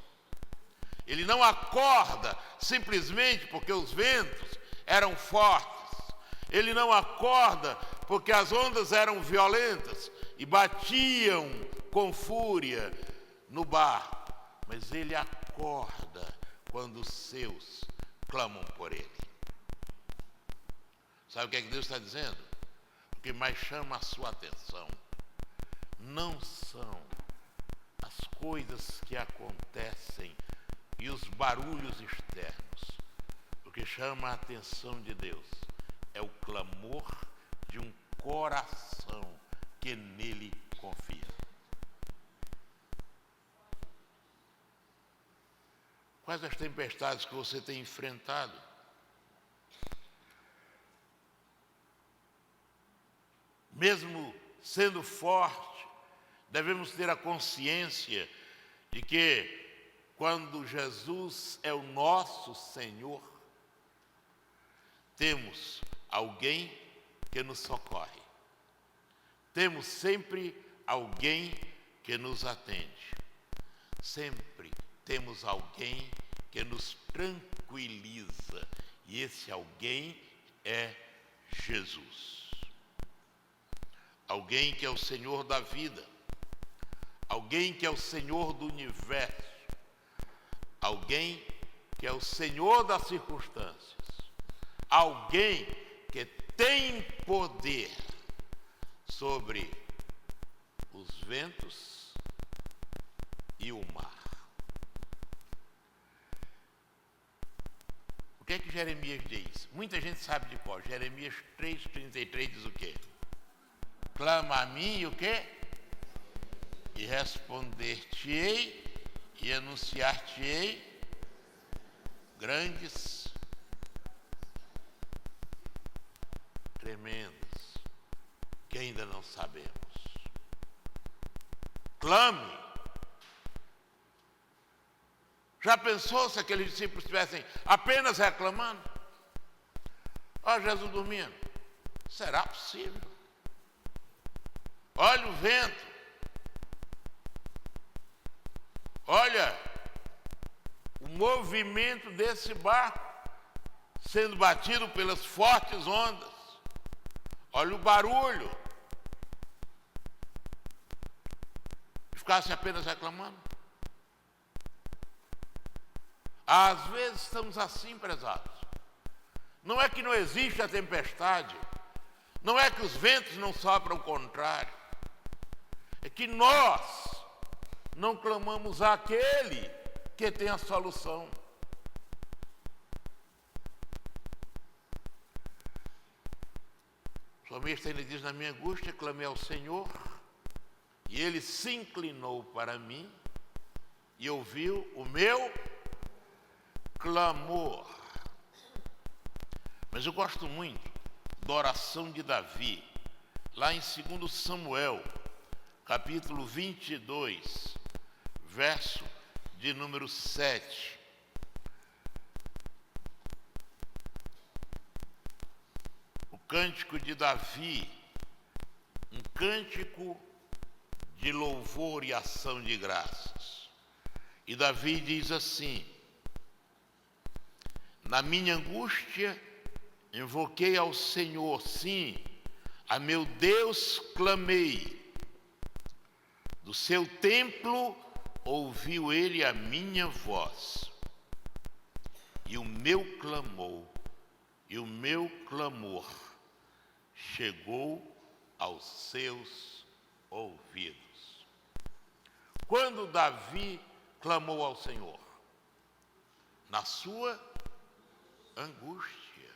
Ele não acorda simplesmente porque os ventos eram fortes. Ele não acorda porque as ondas eram violentas e batiam com fúria no barco. Mas ele acorda quando os seus clamam por ele. Sabe o que é que Deus está dizendo? O que mais chama a sua atenção não são as coisas que acontecem e os barulhos externos. O que chama a atenção de Deus é o clamor de um coração que nele confia. Quais as tempestades que você tem enfrentado? Mesmo sendo forte, devemos ter a consciência de que quando Jesus é o nosso Senhor, temos alguém que nos socorre. Temos sempre alguém que nos atende. Sempre temos alguém que nos tranquiliza. E esse alguém é Jesus. Alguém que é o Senhor da vida. Alguém que é o Senhor do universo. Alguém que é o Senhor das circunstâncias. Alguém que tem poder sobre os ventos e o mar. O que é que Jeremias diz? Muita gente sabe de cor. Jeremias 3,33 diz o quê? Clama a mim e o quê? E responder-te-ei e anunciar-te-ei grandes, tremendas, que ainda não sabemos. Clame. Já pensou se aqueles discípulos estivessem apenas reclamando? Ó, Jesus dormindo. Será possível? Olha o vento. Olha o movimento desse barco sendo batido pelas fortes ondas. Olha o barulho. E ficasse apenas reclamando. Às vezes estamos assim, prezados. Não é que não existe a tempestade. Não é que os ventos não sopram ao contrário. É que nós não clamamos àquele que tem a solução. O salmista ainda diz: na minha angústia clamei ao Senhor, e Ele se inclinou para mim e ouviu o meu clamor. Mas eu gosto muito da oração de Davi, lá em 2 Samuel, capítulo 22, verso de número 7. cântico de Davi, um cântico de louvor e ação de graças. E Davi diz assim: na minha angústia invoquei ao Senhor, sim, a meu Deus clamei. Do seu templo ouviu ele a minha voz, e o meu clamor chegou aos seus ouvidos. Quando Davi clamou ao Senhor? Na sua angústia.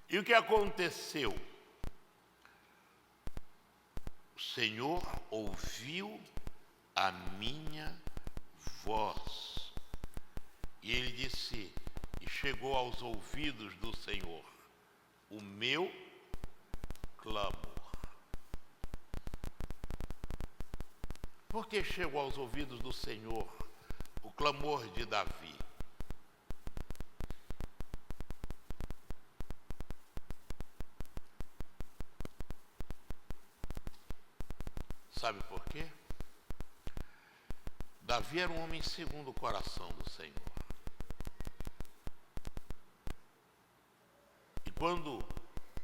E o que aconteceu? O Senhor ouviu a minha voz. E ele disse, e chegou aos ouvidos do Senhor, o meu clamor. Por que chegou aos ouvidos do Senhor o clamor de Davi? Sabe por quê? Davi era um homem segundo o coração do Senhor. E quando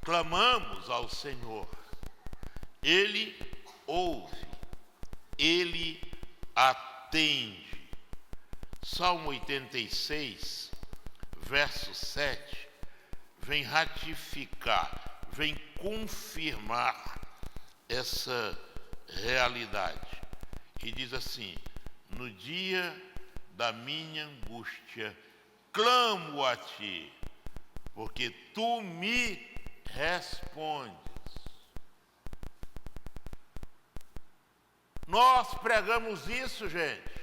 clamamos ao Senhor, Ele ouve, Ele atende. Salmo 86, verso 7, vem ratificar, vem confirmar essa realidade. E diz assim: no dia da minha angústia, clamo a ti, porque tu me respondes. Nós pregamos isso, gente.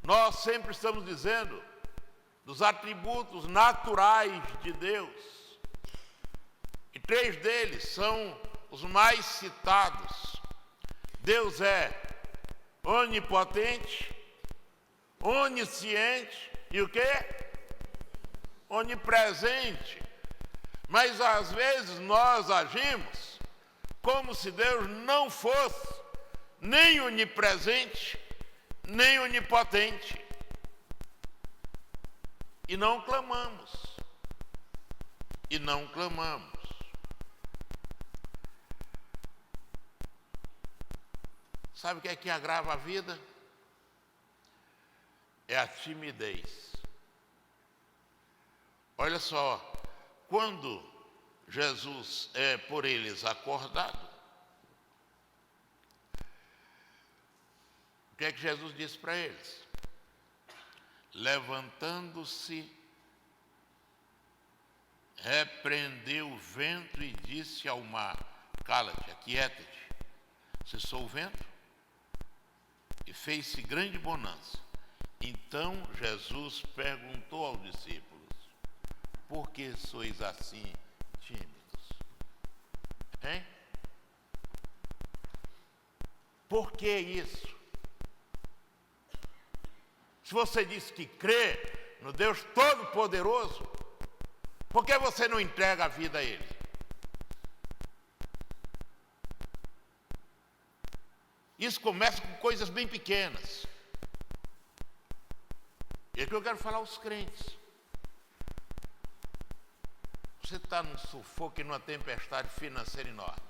Nós sempre estamos dizendo dos atributos naturais de Deus. E 3 deles são os mais citados. Deus é onipotente, onisciente e o quê? Onipresente. Mas às vezes nós agimos como se Deus não fosse nem onipresente, nem onipotente. E não clamamos. E não clamamos. Sabe o que é que agrava a vida? É a timidez. Olha só, quando Jesus é por eles acordado, o que é que Jesus disse para eles? Levantando-se, repreendeu o vento e disse ao mar: cala-te, aquieta-te, cessou o vento e fez-se grande bonança. Então Jesus perguntou aos discípulos: por que sois assim tímidos? Hein? Por que isso? Se você diz que crê no Deus Todo-Poderoso, por que você não entrega a vida a Ele? Isso começa com coisas bem pequenas. E é que eu quero falar aos crentes. Você está num sufoco e numa tempestade financeira enorme.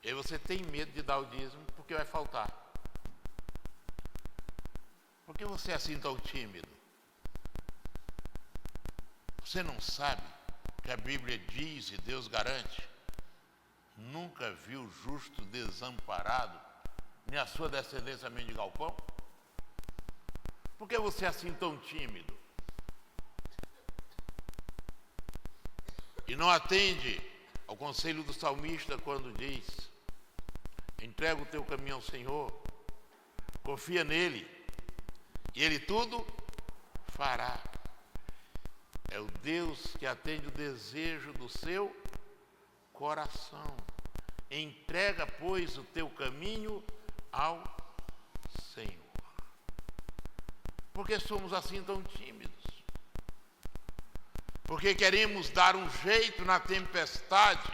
E aí você tem medo de dar o dízimo porque vai faltar. Por que você é assim tão tímido? Você não sabe que a Bíblia diz e Deus garante: nunca viu o justo desamparado, nem a sua descendência mendigar o pão? Por que você é assim tão tímido? E não atende ao conselho do salmista quando diz: entrega o teu caminho ao Senhor, confia nele, e Ele tudo fará. É o Deus que atende o desejo do seu coração. Entrega, pois, o teu caminho ao Senhor. Por que somos assim tão tímidos? porque queremos dar um jeito na tempestade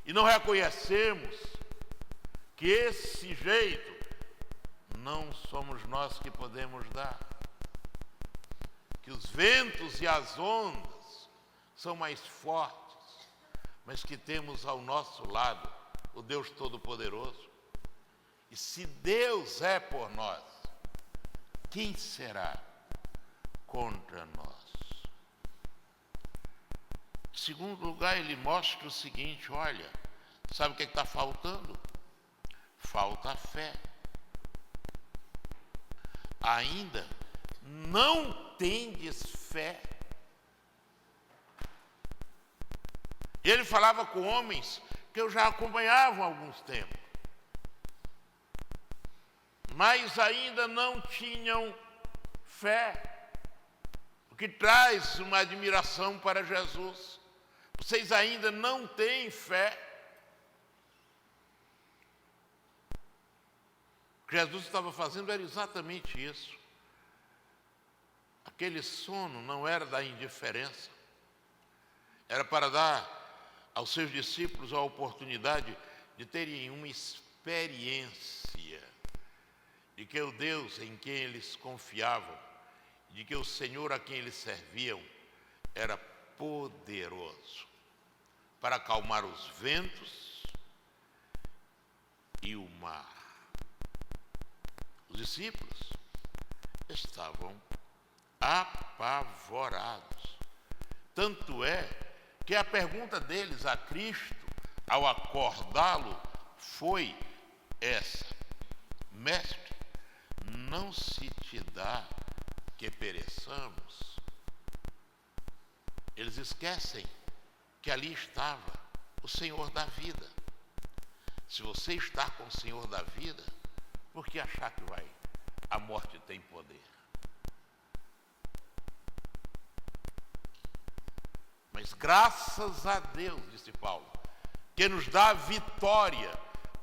e não reconhecemos que esse jeito não somos nós que podemos dar. Que os ventos e as ondas são mais fortes, mas que temos ao nosso lado o Deus Todo-Poderoso. E se Deus é por nós, quem será contra nós? Em segundo lugar, ele mostra o seguinte: olha, sabe o que está faltando? Falta a fé. Ainda não tendes fé. Ele falava com homens que eu já acompanhava há alguns tempos, mas ainda não tinham fé, o que traz uma admiração para Jesus. Vocês ainda não têm fé. O que Jesus estava fazendo era exatamente isso. Aquele sono não era da indiferença, era para dar aos seus discípulos a oportunidade de terem uma experiência de que o Deus em quem eles confiavam, de que o Senhor a quem eles serviam era poderoso para acalmar os ventos e o mar. Os discípulos estavam apavorados. Tanto é que a pergunta deles a Cristo, ao acordá-lo, foi essa: Mestre, não se te dá que pereçamos? Eles esquecem que ali estava o Senhor da vida. Se você está com o Senhor da vida, por que achar que a morte tem poder? Mas graças a Deus, disse Paulo, que nos dá a vitória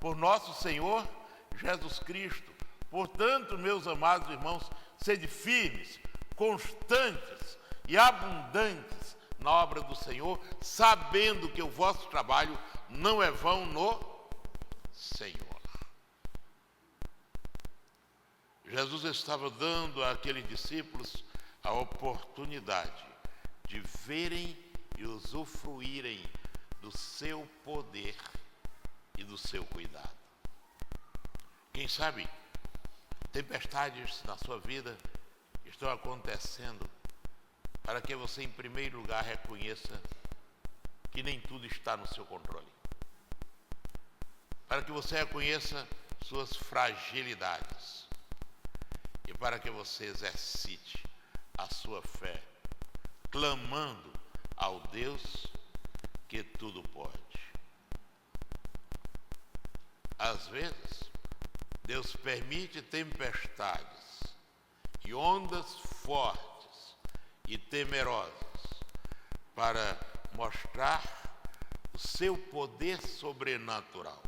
por nosso Senhor Jesus Cristo. Portanto, meus amados irmãos, sede firmes, constantes e abundantes na obra do Senhor, sabendo que o vosso trabalho não é vão no Senhor. Jesus estava dando àqueles discípulos a oportunidade de verem e usufruírem do seu poder e do seu cuidado. Quem sabe, tempestades na sua vida estão acontecendo para que você, em primeiro lugar, reconheça que nem tudo está no seu controle. Para que você reconheça suas fragilidades. E para que você exercite a sua fé, clamando ao Deus que tudo pode. Às vezes, Deus permite tempestades e ondas fortes e temerosas para mostrar o seu poder sobrenatural,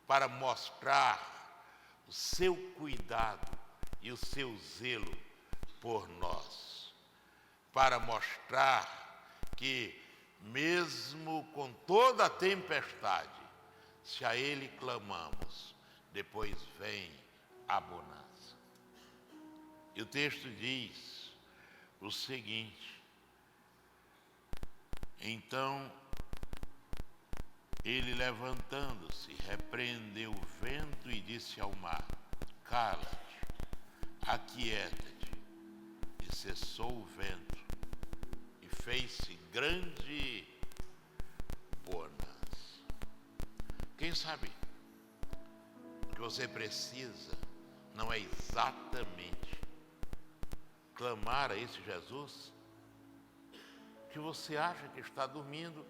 para mostrar o seu cuidado e o seu zelo por nós, para mostrar que, mesmo com toda a tempestade, se a Ele clamamos, depois vem a bonança. E o texto diz o seguinte: então ele, levantando-se, repreendeu o vento e disse ao mar: cala-te, aquieta-te. E cessou o vento, e fez-se grande bonança. Quem sabe o que você precisa não é exatamente clamar a esse Jesus que você acha que está dormindo,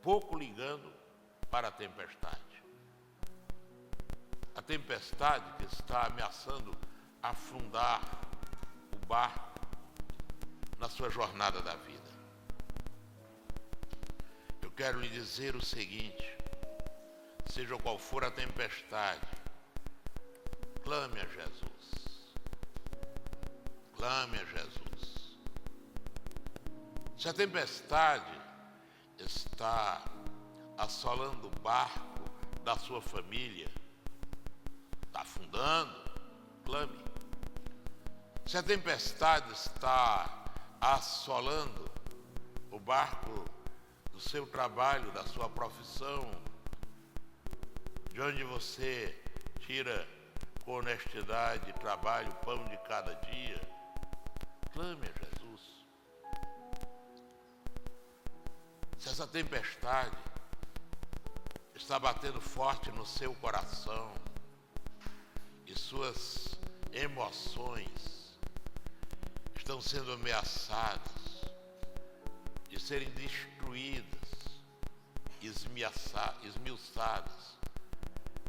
pouco ligando para a tempestade. A tempestade que está ameaçando afundar o barco na sua jornada da vida. Eu quero lhe dizer o seguinte: seja qual for a tempestade, clame a Jesus. Clame a Jesus. Se a tempestade está assolando o barco da sua família, está afundando, clame. Se a tempestade está assolando o barco do seu trabalho, da sua profissão, de onde você tira com honestidade, trabalho, pão de cada dia, clame a Jesus. Se essa tempestade está batendo forte no seu coração e suas emoções estão sendo ameaçadas de serem destruídas, esmiuçadas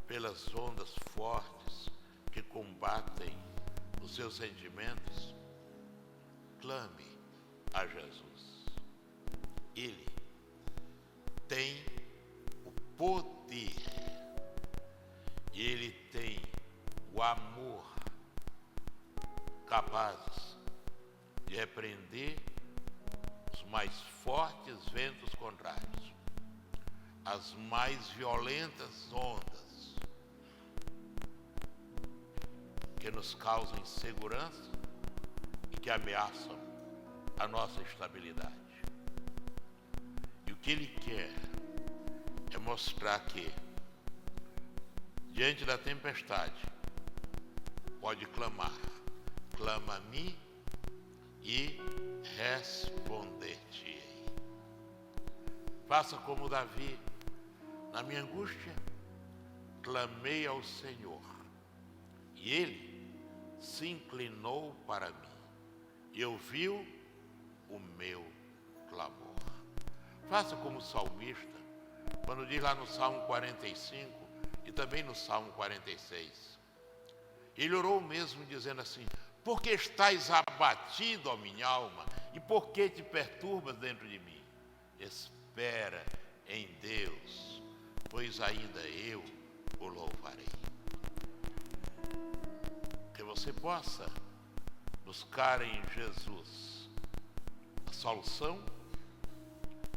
pelas ondas fortes que combatem os seus sentimentos, clame a Jesus. Ele tem o poder, ele tem o amor capazes de repreender os mais fortes ventos contrários, as mais violentas ondas que nos causam insegurança e que ameaçam a nossa estabilidade. E o que ele quer é mostrar que, diante da tempestade, pode clamar: clama a mim e responder-te-ei. Faça como Davi: na minha angústia, clamei ao Senhor, e ele se inclinou para mim e ouviu o meu clamor. Faça como o salmista, quando diz lá no Salmo 45 e também no Salmo 46. Ele orou mesmo dizendo assim: por que estás abatido, ó minha alma, e por que te perturbas dentro de mim? Espera em Deus, pois ainda eu o louvarei. Que você possa buscar em Jesus a solução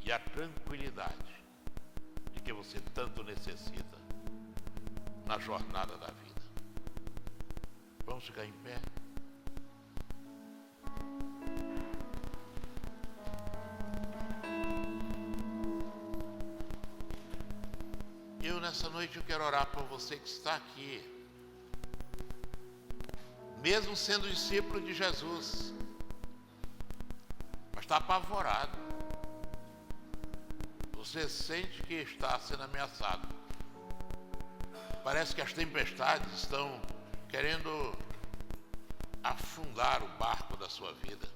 e a tranquilidade de que você tanto necessita na jornada da vida. Vamos ficar em pé? Nessa noite eu quero orar por você que está aqui, mesmo sendo discípulo de Jesus, mas está apavorado. Você sente que está sendo ameaçado. Parece que as tempestades estão querendo afundar o barco da sua vida.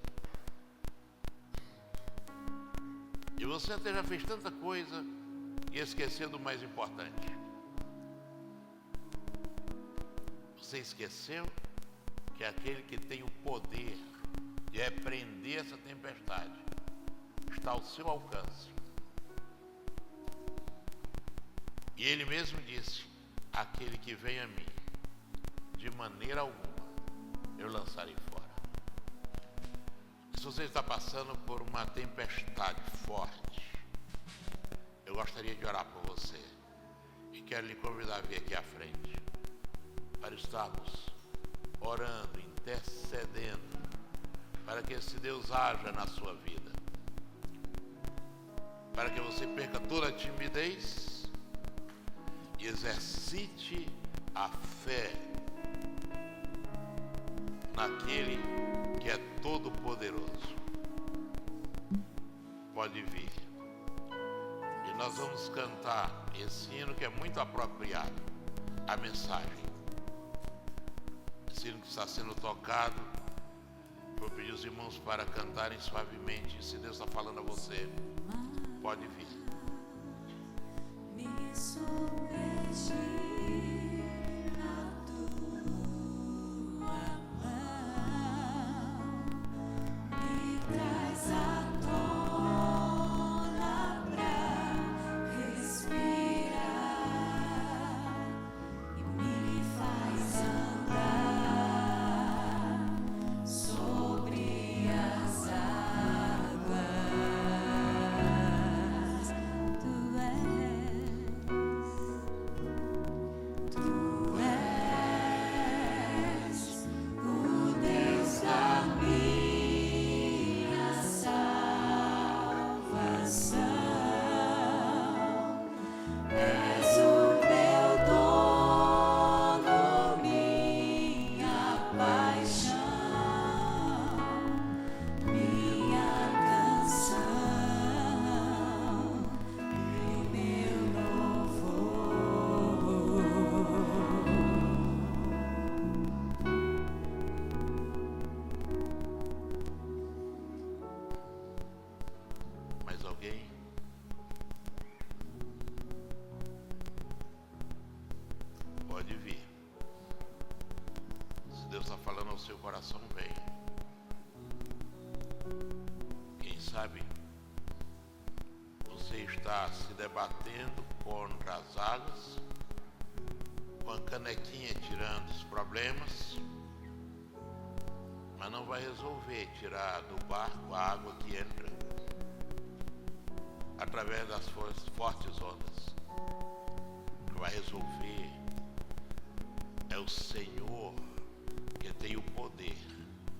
E você até já fez tanta coisa e esqueceu do mais importante. Você esqueceu que aquele que tem o poder de repreender essa tempestade está ao seu alcance. E ele mesmo disse: aquele que vem a mim, de maneira alguma eu lançarei fora. E se você está passando por uma tempestade forte, eu gostaria de orar por você e quero lhe convidar a vir aqui à frente para estarmos orando, intercedendo, para que esse Deus haja na sua vida, para que você perca toda a timidez e exercite a fé naquele que é todo poderoso. Pode vir. Nós vamos cantar esse hino que é muito apropriado à mensagem. Esse hino que está sendo tocado, vou pedir os irmãos para cantarem suavemente. Se Deus está falando a você, pode vir. Me submergir na tua mão, me traz a sobre as águas. no seu coração, venha. Quem sabe você está se debatendo contra as águas, com a canequinha tirando os problemas, mas não vai resolver tirar do barco a água que entra através das fortes ondas. O que vai resolver é o Senhor, que tem o poder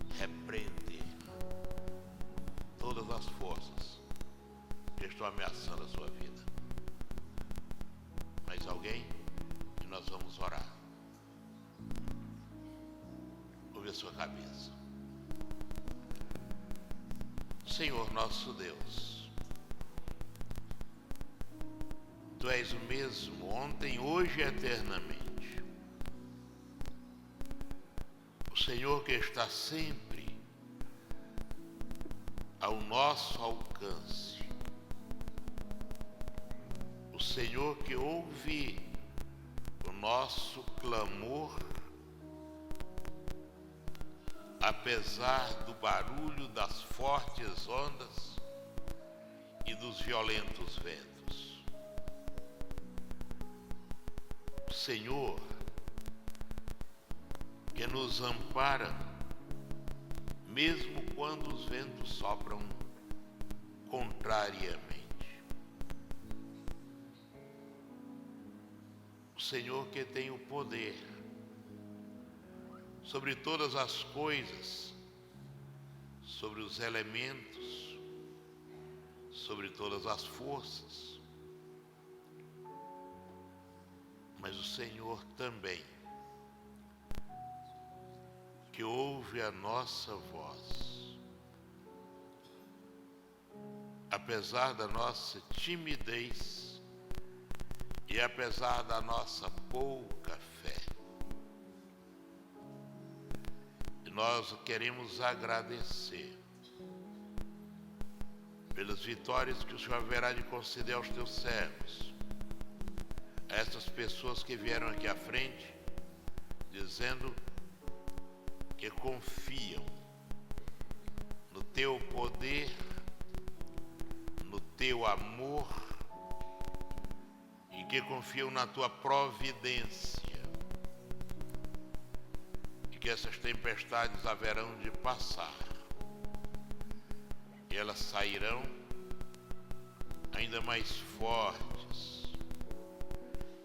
de repreender todas as forças que estão ameaçando a sua vida. Mais alguém? E nós vamos orar. Ouve a sua cabeça. Senhor nosso Deus, Tu és o mesmo ontem, hoje e eternamente. O Senhor que está sempre ao nosso alcance. O Senhor que ouve o nosso clamor, apesar do barulho das fortes ondas e dos violentos ventos. O Senhor que nos ampara, mesmo quando os ventos sopram contrariamente. O Senhor que tem o poder sobre todas as coisas, sobre os elementos, sobre todas as forças. Mas o Senhor também, que ouve a nossa voz, apesar da nossa timidez e apesar da nossa pouca fé. E nós queremos agradecer pelas vitórias que o Senhor haverá de conceder aos teus servos, a essas pessoas que vieram aqui à frente, dizendo que confiam no teu poder, no teu amor, e que confiam na tua providência, e que essas tempestades haverão de passar, e elas sairão ainda mais fortes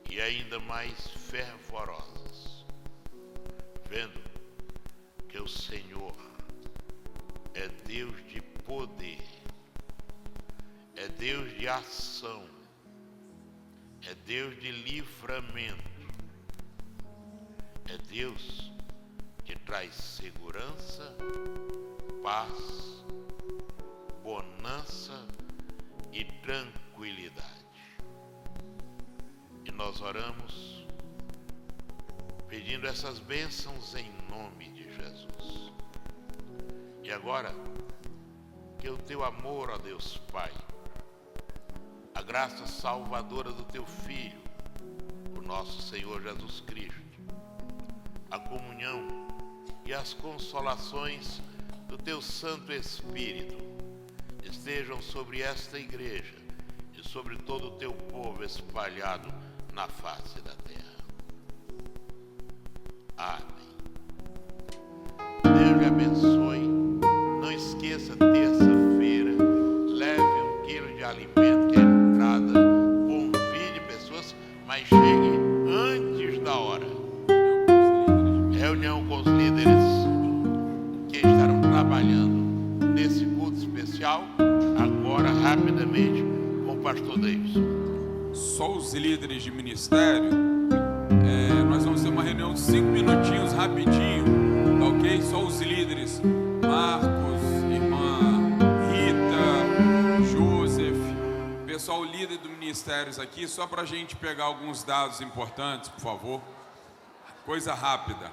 e ainda mais fervorosas, vendo que o Senhor é Deus de poder, é Deus de ação, é Deus de livramento, é Deus que traz segurança, paz, bonança e tranquilidade. E nós oramos pedindo essas bênçãos em nome de Jesus. E agora, que o teu amor, ó Deus Pai, a graça salvadora do teu Filho, o nosso Senhor Jesus Cristo, a comunhão e as consolações do teu Santo Espírito estejam sobre esta igreja e sobre todo o teu povo espalhado na face da terra. Amém. Deus lhe abençoe. Não esqueça, terça-feira, leve 1 quilo de alimento, que é a entrada. Convide pessoas, mas chegue antes da hora. Reunião com os líderes que estarão trabalhando nesse culto especial, agora rapidamente com o pastor Davidson. Só os líderes de ministério. Nós vamos ter uma reunião de 5 minutinhos rapidinho, tá ok? Só os líderes, Marcos, irmã Rita, Joseph, pessoal líder do ministérios aqui, só para a gente pegar alguns dados importantes, por favor. Coisa rápida.